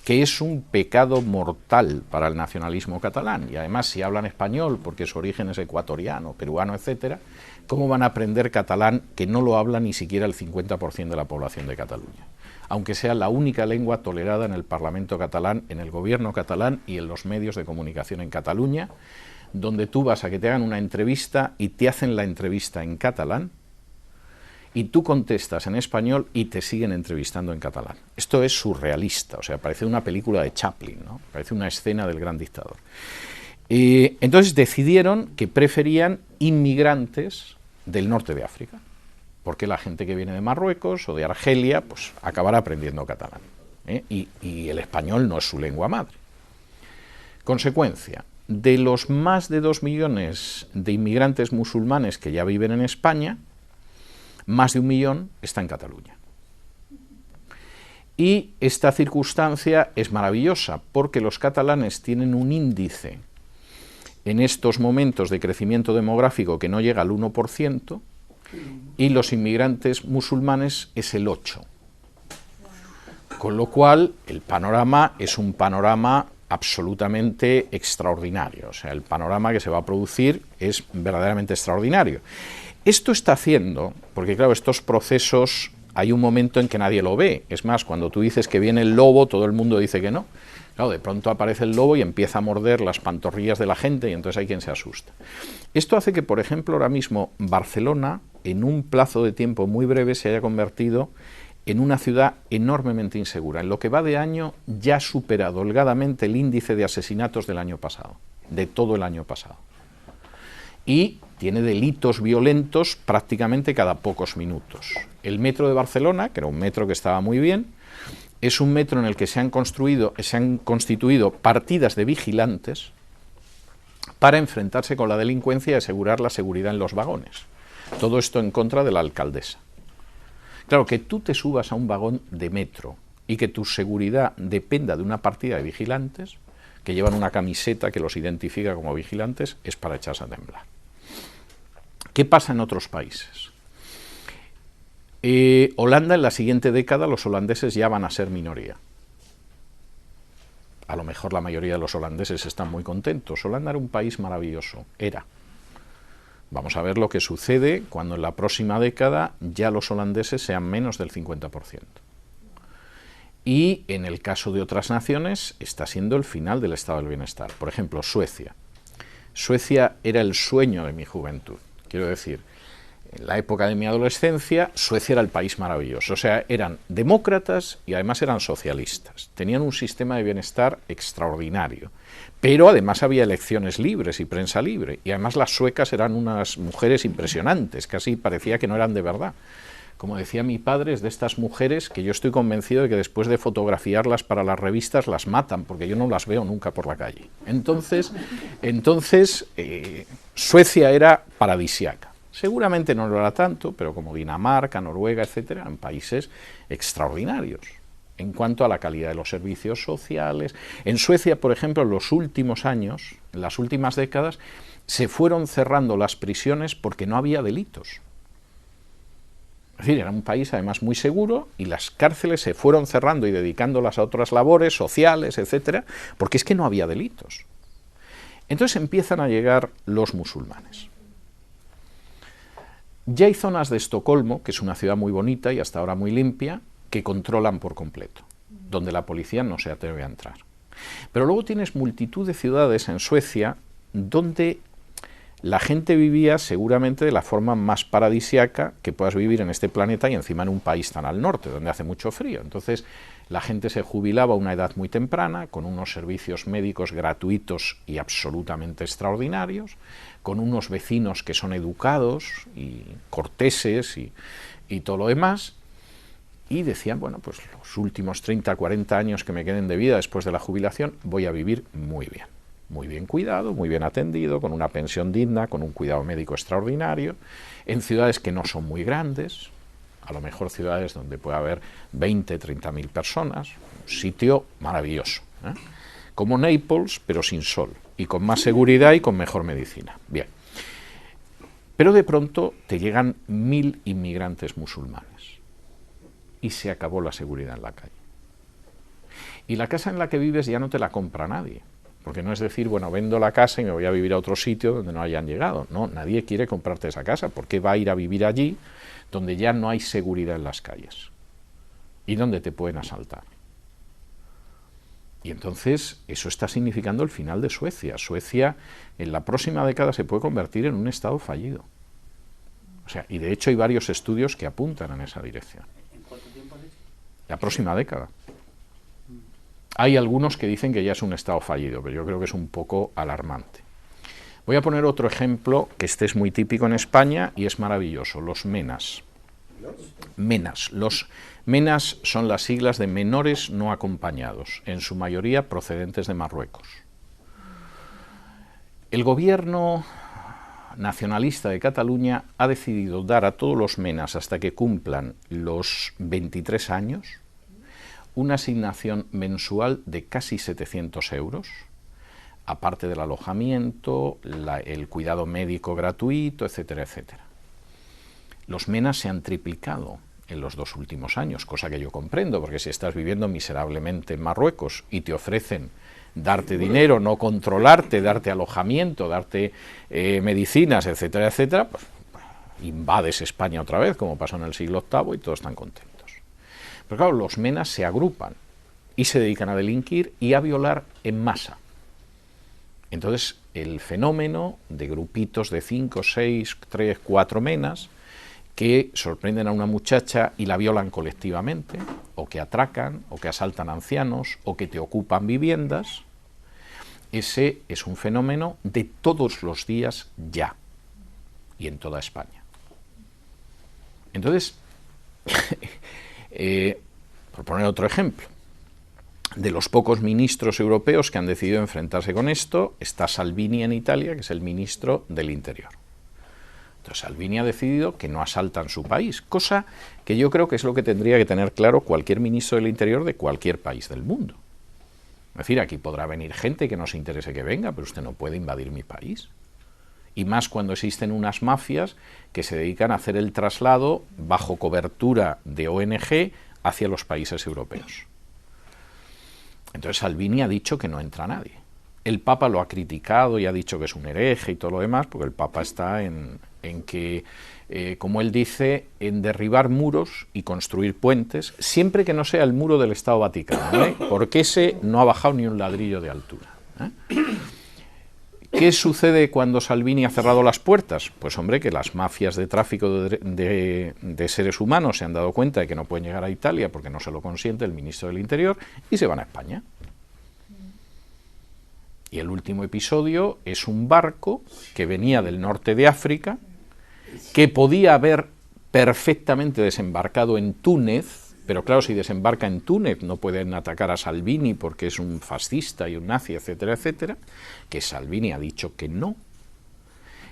que es un pecado mortal para el nacionalismo catalán, y además si hablan español porque su origen es ecuatoriano, peruano, etcétera, ¿cómo van a aprender catalán que no lo habla ni siquiera el 50% de la población de Cataluña? Aunque sea la única lengua tolerada en el Parlamento catalán, en el gobierno catalán y en los medios de comunicación en Cataluña, donde tú vas a que te hagan una entrevista y te hacen la entrevista en catalán, y tú contestas en español y te siguen entrevistando en catalán. Esto es surrealista, o sea, parece una película de Chaplin, ¿no? Parece una escena del gran dictador. Entonces decidieron que preferían inmigrantes del norte de África, porque la gente que viene de Marruecos o de Argelia, pues acabará aprendiendo catalán, ¿eh? Y el español no es su lengua madre. Consecuencia, de los más de 2 millones de inmigrantes musulmanes que ya viven en España, más de 1 millón está en Cataluña. Y esta circunstancia es maravillosa, porque los catalanes tienen un índice en estos momentos de crecimiento demográfico que no llega al 1%, y los inmigrantes musulmanes es el 8%. Con lo cual, el panorama es un panorama absolutamente extraordinario. O sea, el panorama que se va a producir es verdaderamente extraordinario. Esto está haciendo, porque claro, estos procesos hay un momento en que nadie lo ve. Es más, cuando tú dices que viene el lobo, todo el mundo dice que no. Claro, de pronto aparece el lobo y empieza a morder las pantorrillas de la gente y entonces hay quien se asusta. Esto hace que, por ejemplo, ahora mismo Barcelona, en un plazo de tiempo muy breve, se haya convertido en una ciudad enormemente insegura. En lo que va de año ya ha superado holgadamente el índice de asesinatos del año pasado, de todo el año pasado. Y tiene delitos violentos prácticamente cada pocos minutos. El metro de Barcelona, que era un metro que estaba muy bien, es un metro en el que se han constituido partidas de vigilantes para enfrentarse con la delincuencia y asegurar la seguridad en los vagones. Todo esto en contra de la alcaldesa. Claro, que tú te subas a un vagón de metro y que tu seguridad dependa de una partida de vigilantes que llevan una camiseta que los identifica como vigilantes, es para echarse a temblar. ¿Qué pasa en otros países? Holanda, en la siguiente década, los holandeses ya van a ser minoría. A lo mejor la mayoría de los holandeses están muy contentos. Holanda era un país maravilloso, era. Vamos a ver lo que sucede cuando en la próxima década ya los holandeses sean menos del 50%. Y en el caso de otras naciones está siendo el final del estado del bienestar. Por ejemplo, Suecia. Suecia era el sueño de mi juventud. Quiero decir, en la época de mi adolescencia, Suecia era el país maravilloso. O sea, eran demócratas y además eran socialistas. Tenían un sistema de bienestar extraordinario. Pero además había elecciones libres y prensa libre. Y además las suecas eran unas mujeres impresionantes, casi parecía que no eran de verdad. como decía mi padre, es de estas mujeres que yo estoy convencido de que después de fotografiarlas para las revistas las matan, porque yo no las veo nunca por la calle. Entonces Suecia era paradisiaca. Seguramente no lo era tanto, pero como Dinamarca, Noruega, etcétera, eran países extraordinarios en cuanto a la calidad de los servicios sociales. En Suecia, por ejemplo, en los últimos años, en las últimas décadas, se fueron cerrando las prisiones porque no había delitos. Es decir, era un país además muy seguro y las cárceles se fueron cerrando y dedicándolas a otras labores sociales, etcétera, porque es que no había delitos. Entonces empiezan a llegar los musulmanes. Ya hay zonas de Estocolmo, que es una ciudad muy bonita y hasta ahora muy limpia, que controlan por completo, donde la policía no se atreve a entrar. Pero luego tienes multitud de ciudades en Suecia donde la gente vivía seguramente de la forma más paradisiaca que puedas vivir en este planeta y encima en un país tan al norte, donde hace mucho frío. Entonces la gente se jubilaba a una edad muy temprana, con unos servicios médicos gratuitos y absolutamente extraordinarios, con unos vecinos que son educados y corteses y todo lo demás, y decían, bueno, pues los últimos 30, 40 años que me queden de vida después de la jubilación voy a vivir muy bien cuidado, muy bien atendido, con una pensión digna, con un cuidado médico extraordinario, en ciudades que no son muy grandes, a lo mejor ciudades donde puede haber 20, 30.000 personas, un sitio maravilloso, ¿eh? Como Naples, pero sin sol, y con más seguridad y con mejor medicina. Bien. Pero de pronto te llegan 1000 inmigrantes musulmanes y se acabó la seguridad en la calle. Y la casa en la que vives ya no te la compra nadie. Porque no es decir, bueno, vendo la casa y me voy a vivir a otro sitio donde no hayan llegado. No, nadie quiere comprarte esa casa. ¿Por qué va a ir a vivir allí donde ya no hay seguridad en las calles? Y donde te pueden asaltar. Y entonces eso está significando el final de Suecia. Suecia en la próxima década se puede convertir en un estado fallido. O sea, y de hecho hay varios estudios que apuntan en esa dirección. ¿En cuánto tiempo has dicho? La próxima década. Hay algunos que dicen que ya es un estado fallido, pero yo creo que es un poco alarmante. Voy a poner otro ejemplo, que este es muy típico en España y es maravilloso, los MENAS. MENAS. Los MENAS son las siglas de menores no acompañados, en su mayoría procedentes de Marruecos. El gobierno nacionalista de Cataluña ha decidido dar a todos los MENAS hasta que cumplan los 23 años una asignación mensual de casi 700 euros, aparte del alojamiento, el cuidado médico gratuito, etcétera, etcétera. Los MENAS se han triplicado en los 2 últimos años, cosa que yo comprendo, porque si estás viviendo miserablemente en Marruecos y te ofrecen darte dinero, no controlarte, darte alojamiento, darte medicinas, etcétera, etcétera, pues invades España otra vez, como pasó en el siglo VIII, y todos están contentos. Pero claro, los MENAS se agrupan y se dedican a delinquir y a violar en masa. Entonces, el fenómeno de grupitos de 5, 6, 3, 4 MENAS que sorprenden a una muchacha y la violan colectivamente, o que atracan, o que asaltan ancianos, o que te ocupan viviendas, ese es un fenómeno de todos los días ya, y en toda España. Entonces, por poner otro ejemplo, de los pocos ministros europeos que han decidido enfrentarse con esto, está Salvini en Italia, que es el ministro del Interior. Entonces Salvini ha decidido que no asaltan su país, cosa que yo creo que es lo que tendría que tener claro cualquier ministro del Interior de cualquier país del mundo. Es decir, aquí podrá venir gente que no se interese que venga, pero usted no puede invadir mi país. Y más cuando existen unas mafias que se dedican a hacer el traslado bajo cobertura de ONG hacia los países europeos. Entonces Salvini ha dicho que no entra nadie. El Papa lo ha criticado y ha dicho que es un hereje y todo lo demás, porque el Papa está en que, como él dice, en derribar muros y construir puentes, siempre que no sea el muro del Estado Vaticano, ¿eh? Porque ese no ha bajado ni un ladrillo de altura, ¿eh? ¿Qué sucede cuando Salvini ha cerrado las puertas? Pues hombre, que las mafias de tráfico de seres humanos se han dado cuenta de que no pueden llegar a Italia porque no se lo consiente el ministro del Interior y se van a España. Y el último episodio es un barco que venía del norte de África, que podía haber perfectamente desembarcado en Túnez, pero claro, si desembarca en Túnez no pueden atacar a Salvini porque es un fascista y un nazi, etcétera, etcétera, que Salvini ha dicho que no,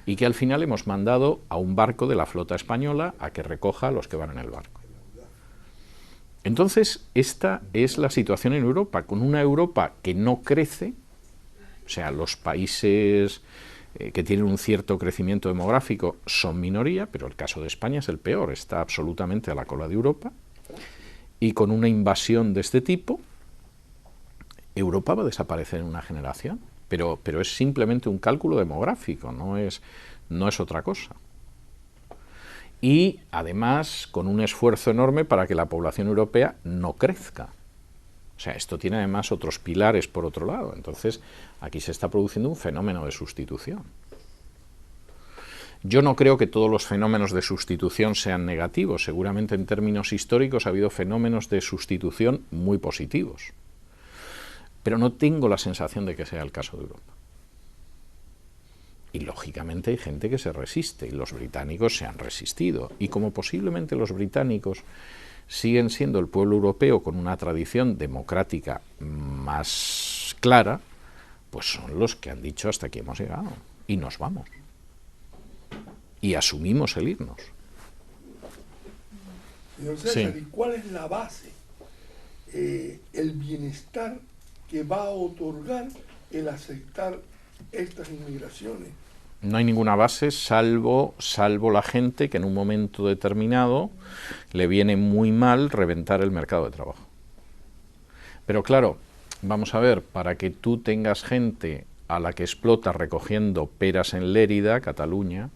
y que al final hemos mandado a un barco de la flota española a que recoja a los que van en el barco. Entonces, esta es la situación en Europa, con una Europa que no crece, o sea, los países que tienen un cierto crecimiento demográfico son minoría, pero el caso de España es el peor, está absolutamente a la cola de Europa, y con una invasión de este tipo, Europa va a desaparecer en una generación, pero es simplemente un cálculo demográfico, no es otra cosa. Y además con un esfuerzo enorme para que la población europea no crezca. O sea, esto tiene además otros pilares por otro lado. Entonces, aquí se está produciendo un fenómeno de sustitución. Yo no creo que todos los fenómenos de sustitución sean negativos. Seguramente en términos históricos ha habido fenómenos de sustitución muy positivos. Pero no tengo la sensación de que sea el caso de Europa. Y lógicamente hay gente que se resiste, y los británicos se han resistido. Y como posiblemente los británicos siguen siendo el pueblo europeo con una tradición democrática más clara, pues son los que han dicho hasta aquí hemos llegado, y nos vamos. Y asumimos el irnos. Señor César, ¿y cuál es la base, el bienestar que va a otorgar el aceptar estas inmigraciones? No hay ninguna base salvo la gente que en un momento determinado le viene muy mal reventar el mercado de trabajo. Pero claro, vamos a ver, para que tú tengas gente a la que explotas recogiendo peras en Lérida, Cataluña,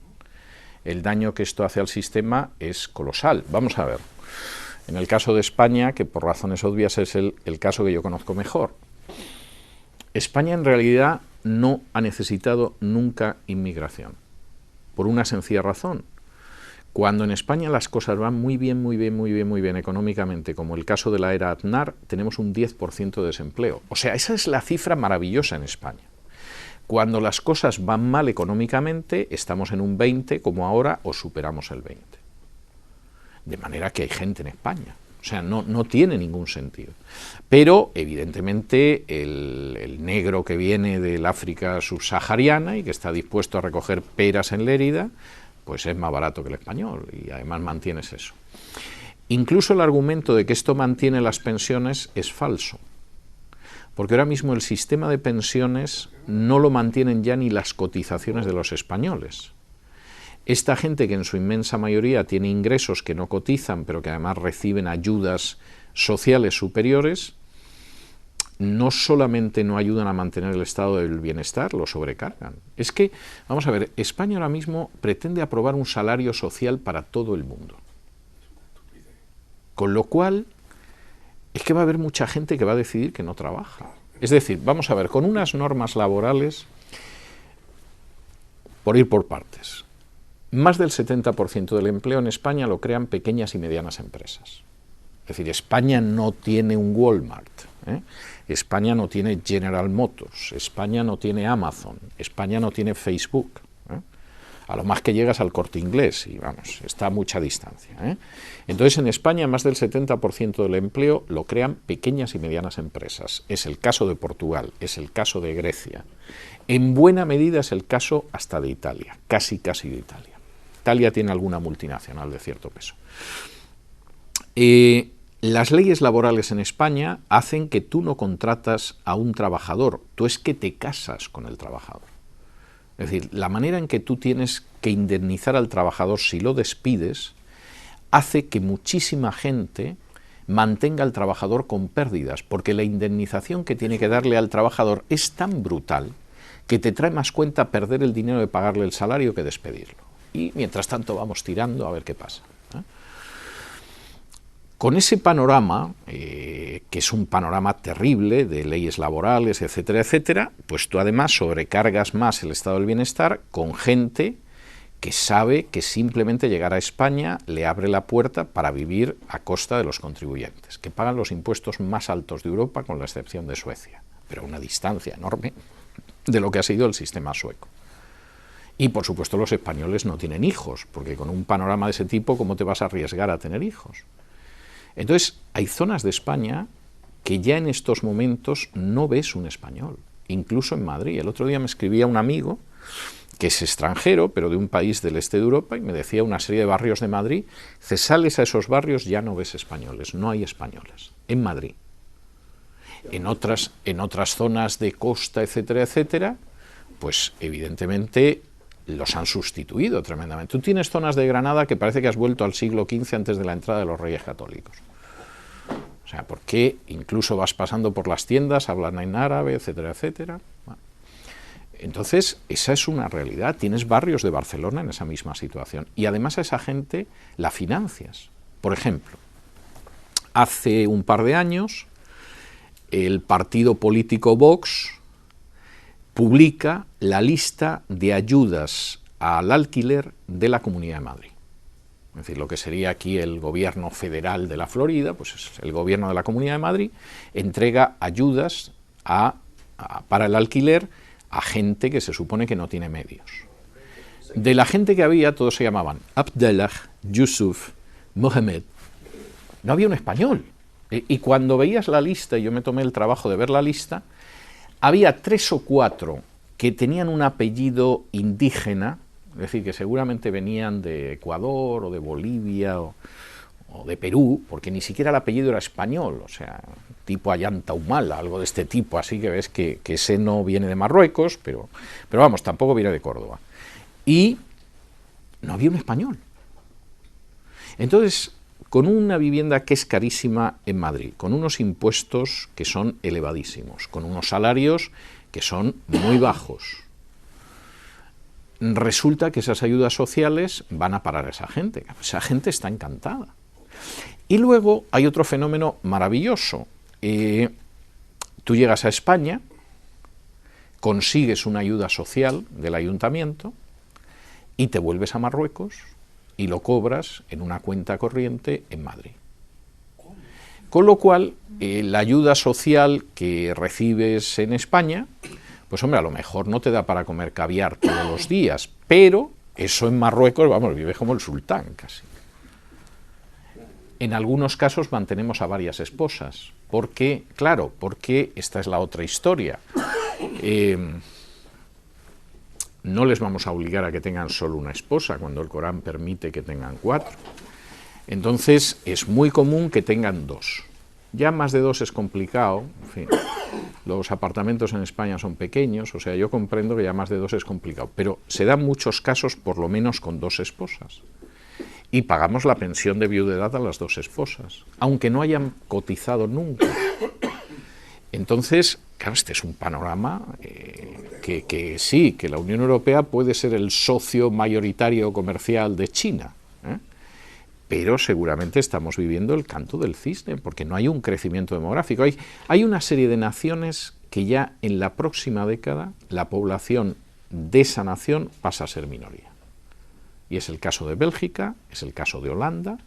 el daño que esto hace al sistema es colosal. Vamos a ver, en el caso de España, que por razones obvias es el caso que yo conozco mejor, España en realidad no ha necesitado nunca inmigración, por una sencilla razón. Cuando en España las cosas van muy bien económicamente, como el caso de la era Aznar, tenemos un 10% de desempleo. O sea, esa es la cifra maravillosa en España. Cuando las cosas van mal económicamente, estamos en un 20, como ahora, o superamos el 20. De manera que hay gente en España. O sea, no tiene ningún sentido. Pero, evidentemente, el negro que viene del África subsahariana y que está dispuesto a recoger peras en Lérida, pues es más barato que el español, y además mantienes eso. Incluso el argumento de que esto mantiene las pensiones es falso, porque ahora mismo el sistema de pensiones no lo mantienen ya ni las cotizaciones de los españoles. Esta gente que en su inmensa mayoría tiene ingresos que no cotizan, pero que además reciben ayudas sociales superiores, no solamente no ayudan a mantener el estado del bienestar, lo sobrecargan. Es que, vamos a ver, España ahora mismo pretende aprobar un salario social para todo el mundo. Con lo cual, es que va a haber mucha gente que va a decidir que no trabaja. Es decir, vamos a ver, con unas normas laborales, por ir por partes, más del 70% del empleo en España lo crean pequeñas y medianas empresas. Es decir, España no tiene un Walmart, España no tiene General Motors, España no tiene Amazon, España no tiene Facebook. A lo más que llegas al Corte Inglés, y vamos, está a mucha distancia. Entonces, en España, más del 70% del empleo lo crean pequeñas y medianas empresas. Es el caso de Portugal, es el caso de Grecia. En buena medida es el caso hasta de Italia, casi de Italia. Italia tiene alguna multinacional de cierto peso. Las leyes laborales en España hacen que tú no contratas a un trabajador, tú es que te casas con el trabajador. Es decir, la manera en que tú tienes que indemnizar al trabajador si lo despides hace que muchísima gente mantenga al trabajador con pérdidas, porque la indemnización que tiene que darle al trabajador es tan brutal que te trae más cuenta perder el dinero de pagarle el salario que despedirlo. Y mientras tanto vamos tirando a ver qué pasa. Con ese panorama, que es un panorama terrible de leyes laborales, etcétera, etcétera, pues tú además sobrecargas más el estado del bienestar con gente que sabe que simplemente llegar a España le abre la puerta para vivir a costa de los contribuyentes, que pagan los impuestos más altos de Europa, con la excepción de Suecia, pero a una distancia enorme de lo que ha sido el sistema sueco. Y por supuesto los españoles no tienen hijos, porque con un panorama de ese tipo, ¿cómo te vas a arriesgar a tener hijos? Entonces, hay zonas de España que ya en estos momentos no ves un español, incluso en Madrid. El otro día me escribía un amigo que es extranjero, pero de un país del este de Europa, y me decía una serie de barrios de Madrid, si sales a esos barrios ya no ves españoles, no hay españoles, en Madrid. En otras zonas de costa, etcétera, etcétera, pues evidentemente los han sustituido tremendamente. Tú tienes zonas de Granada que parece que has vuelto al siglo XV antes de la entrada de los Reyes Católicos. O sea, porque incluso vas pasando por las tiendas, hablan en árabe, etcétera, etcétera. Bueno. Entonces, esa es una realidad. Tienes barrios de Barcelona en esa misma situación. Y además a esa gente la financias. Por ejemplo, hace un par de años, el partido político Vox publica la lista de ayudas al alquiler de la Comunidad de Madrid. Es decir, lo que sería aquí el gobierno federal de la Florida, pues es el gobierno de la Comunidad de Madrid, entrega ayudas para el alquiler a gente que se supone que no tiene medios. De la gente que había, todos se llamaban Abdellah, Yusuf, Mohamed. No había un español. Y cuando veías la lista, y yo me tomé el trabajo de ver la lista, había 3 o 4 que tenían un apellido indígena, es decir, que seguramente venían de Ecuador o de Bolivia o de Perú, porque ni siquiera el apellido era español, o sea, tipo Ayanta Humala, algo de este tipo, así que ves que ese no viene de Marruecos, pero vamos, tampoco viene de Córdoba. Y no había un español. Entonces, con una vivienda que es carísima en Madrid, con unos impuestos que son elevadísimos, con unos salarios que son muy bajos, resulta que esas ayudas sociales van a parar a esa gente. Esa gente está encantada. Y luego hay otro fenómeno maravilloso. Tú llegas a España, consigues una ayuda social del ayuntamiento y te vuelves a Marruecos y lo cobras en una cuenta corriente en Madrid. Con lo cual, la ayuda social que recibes en España, pues hombre, a lo mejor no te da para comer caviar todos los días, pero eso en Marruecos, vamos, vives como el sultán casi. En algunos casos mantenemos a varias esposas, porque, claro, porque esta es la otra historia. No les vamos a obligar a que tengan solo una esposa, cuando el Corán permite que tengan 4. Entonces, es muy común que tengan 2. Ya más de 2 es complicado, en fin. Los apartamentos en España son pequeños, o sea, yo comprendo que ya más de 2 es complicado, pero se dan muchos casos, por lo menos con 2 esposas. Y pagamos la pensión de viudedad a las 2 esposas, aunque no hayan cotizado nunca. Entonces, claro, este es un panorama que sí, que la Unión Europea puede ser el socio mayoritario comercial de China, pero seguramente estamos viviendo el canto del cisne, porque no hay un crecimiento demográfico. Hay una serie de naciones que ya en la próxima década la población de esa nación pasa a ser minoría. Y es el caso de Bélgica, es el caso de Holanda.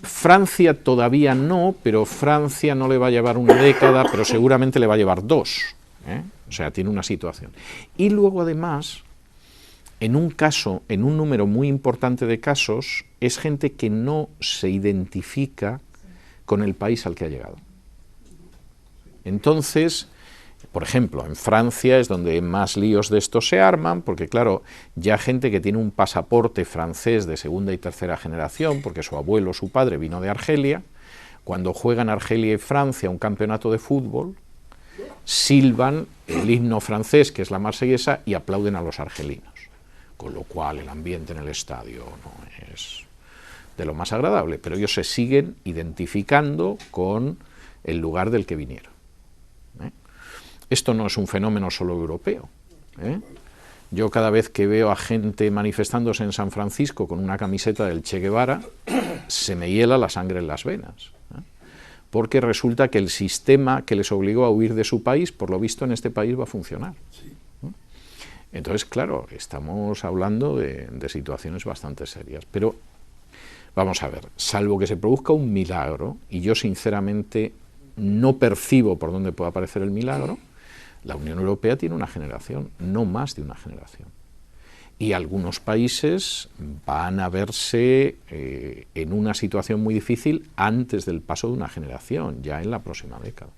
Francia todavía no, pero Francia no le va a llevar una década, pero seguramente le va a llevar 2. O sea, tiene una situación. Y luego además, en un caso, en un número muy importante de casos, es gente que no se identifica con el país al que ha llegado. Entonces, por ejemplo, en Francia es donde más líos de estos se arman, porque claro, ya gente que tiene un pasaporte francés de segunda y tercera generación, porque su abuelo o su padre vino de Argelia, cuando juegan Argelia y Francia un campeonato de fútbol, silban el himno francés, que es la marsellesa, y aplauden a los argelinos. Con lo cual el ambiente en el estadio no es de lo más agradable, pero ellos se siguen identificando con el lugar del que vinieron. Esto no es un fenómeno solo europeo. Yo cada vez que veo a gente manifestándose en San Francisco con una camiseta del Che Guevara, se me hiela la sangre en las venas. Porque resulta que el sistema que les obligó a huir de su país, por lo visto en este país va a funcionar. Entonces, claro, estamos hablando de situaciones bastante serias. Pero, vamos a ver, salvo que se produzca un milagro, y yo sinceramente no percibo por dónde puede aparecer el milagro, La Unión Europea tiene una generación, no más de una generación. Y algunos países van a verse en una situación muy difícil antes del paso de una generación, ya en la próxima década.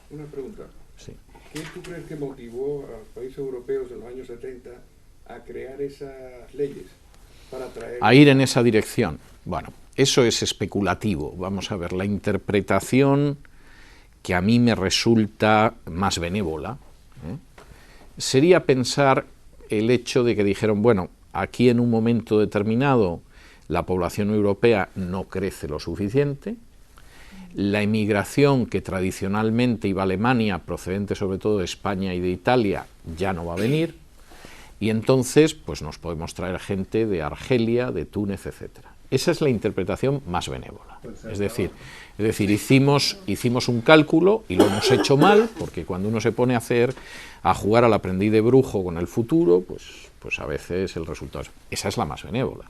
Una pregunta. Sí. ¿Qué tú crees que motivó a los países europeos en los años 70 a crear esas leyes para traer... A ir en esa dirección? Bueno, eso es especulativo. Vamos a ver, la interpretación que a mí me resulta más benévola, sería pensar el hecho de que dijeron, bueno, aquí en un momento determinado la población europea no crece lo suficiente, la emigración que tradicionalmente iba a Alemania, procedente sobre todo de España y de Italia, ya no va a venir, y entonces pues nos podemos traer gente de Argelia, de Túnez, etcétera. Esa es la interpretación más benévola. Es decir, hicimos un cálculo y lo hemos hecho mal, porque cuando uno se pone a jugar al aprendiz de brujo con el futuro, pues a veces el resultado es... Esa es la más benévola.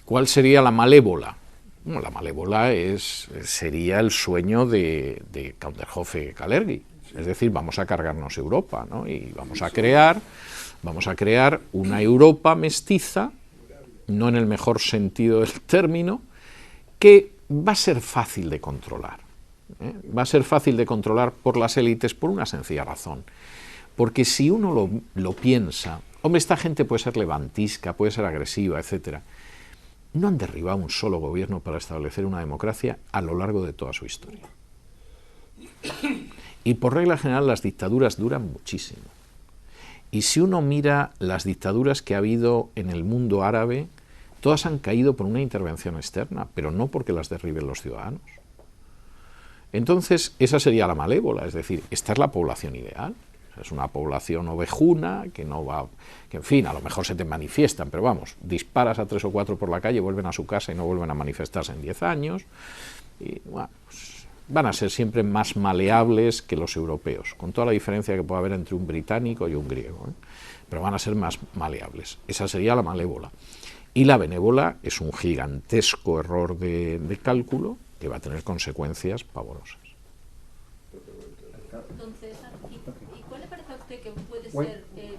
¿Cuál sería la malévola? Bueno, la malévola sería el sueño de Counthofe-Kalergi. Es decir, vamos a cargarnos Europa, ¿no? Y vamos a crear una Europa mestiza, no en el mejor sentido del término, que va a ser fácil de controlar. Va a ser fácil de controlar por las élites por una sencilla razón. Porque si uno lo piensa, hombre, esta gente puede ser levantisca, puede ser agresiva, etcétera. No han derribado un solo gobierno para establecer una democracia a lo largo de toda su historia. Y por regla general las dictaduras duran muchísimo. Y si uno mira las dictaduras que ha habido en el mundo árabe, todas han caído por una intervención externa, pero no porque las derriben los ciudadanos. Entonces, esa sería la malévola, es decir, esta es la población ideal. Es una población ovejuna, que no va... que en fin, a lo mejor se te manifiestan, pero vamos, disparas a 3 o 4 por la calle, vuelven a su casa y no vuelven a manifestarse en 10 años. Y bueno, pues, van a ser siempre más maleables que los europeos, con toda la diferencia que puede haber entre un británico y un griego, pero van a ser más maleables. Esa sería la malévola. Y la benévola es un gigantesco error de cálculo que va a tener consecuencias pavorosas. Entonces, ¿y cuál le parece a usted que puede ser, que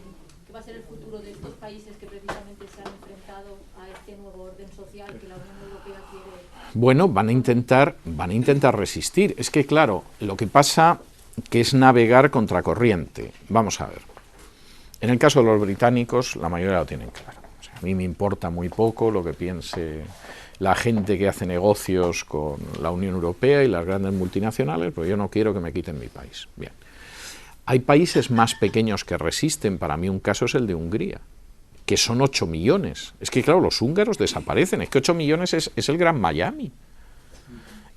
va a ser el futuro de estos países que precisamente se han enfrentado a este nuevo orden social que la Unión Europea quiere? Bueno, van a intentar resistir. Es que, claro, lo que pasa que es navegar contracorriente. Vamos a ver. En el caso de los británicos, la mayoría lo tienen claro. O sea, a mí me importa muy poco lo que piense la gente que hace negocios con la Unión Europea y las grandes multinacionales, porque yo no quiero que me quiten mi país. Bien. Hay países más pequeños que resisten. Para mí un caso es el de Hungría, que son 8 millones. Es que, claro, los húngaros desaparecen. Es que 8 millones es el Gran Miami.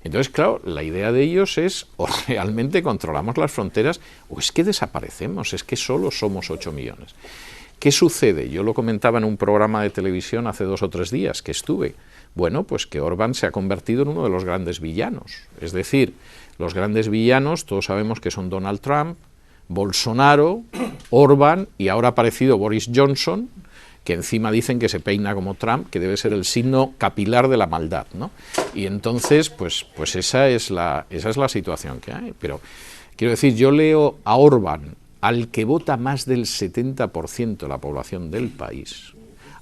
Entonces, claro, la idea de ellos es o realmente controlamos las fronteras o es que desaparecemos, es que solo somos 8 millones. ¿Qué sucede? Yo lo comentaba en un programa de televisión hace 2 o 3 días que estuve. Bueno, pues que Orbán se ha convertido en uno de los grandes villanos. Es decir, los grandes villanos, todos sabemos que son Donald Trump, Bolsonaro, Orbán y ahora ha aparecido Boris Johnson, que encima dicen que se peina como Trump, que debe ser el signo capilar de la maldad, ¿no? Y entonces, pues esa es la situación que hay. Pero quiero decir, yo leo a Orbán, al que vota más del 70% de la población del país,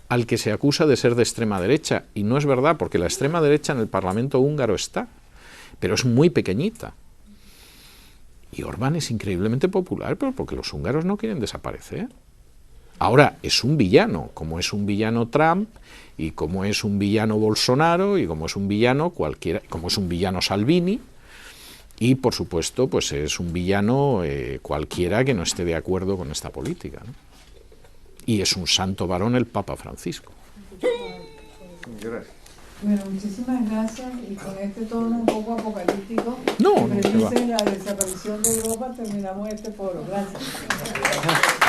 al que se acusa de ser de extrema derecha, y no es verdad, porque la extrema derecha en el Parlamento húngaro está, pero es muy pequeñita. Y Orbán es increíblemente popular, pero porque los húngaros no quieren desaparecer. Ahora, es un villano, como es un villano Trump, y como es un villano Bolsonaro, y como es un villano cualquiera, como es un villano Salvini, y por supuesto, pues es un villano cualquiera que no esté de acuerdo con esta política, ¿no? Y es un santo varón el Papa Francisco. Gracias. Bueno, muchísimas gracias, y con este tono un poco apocalíptico No, que no, predice la desaparición de Europa, terminamos este foro. Gracias.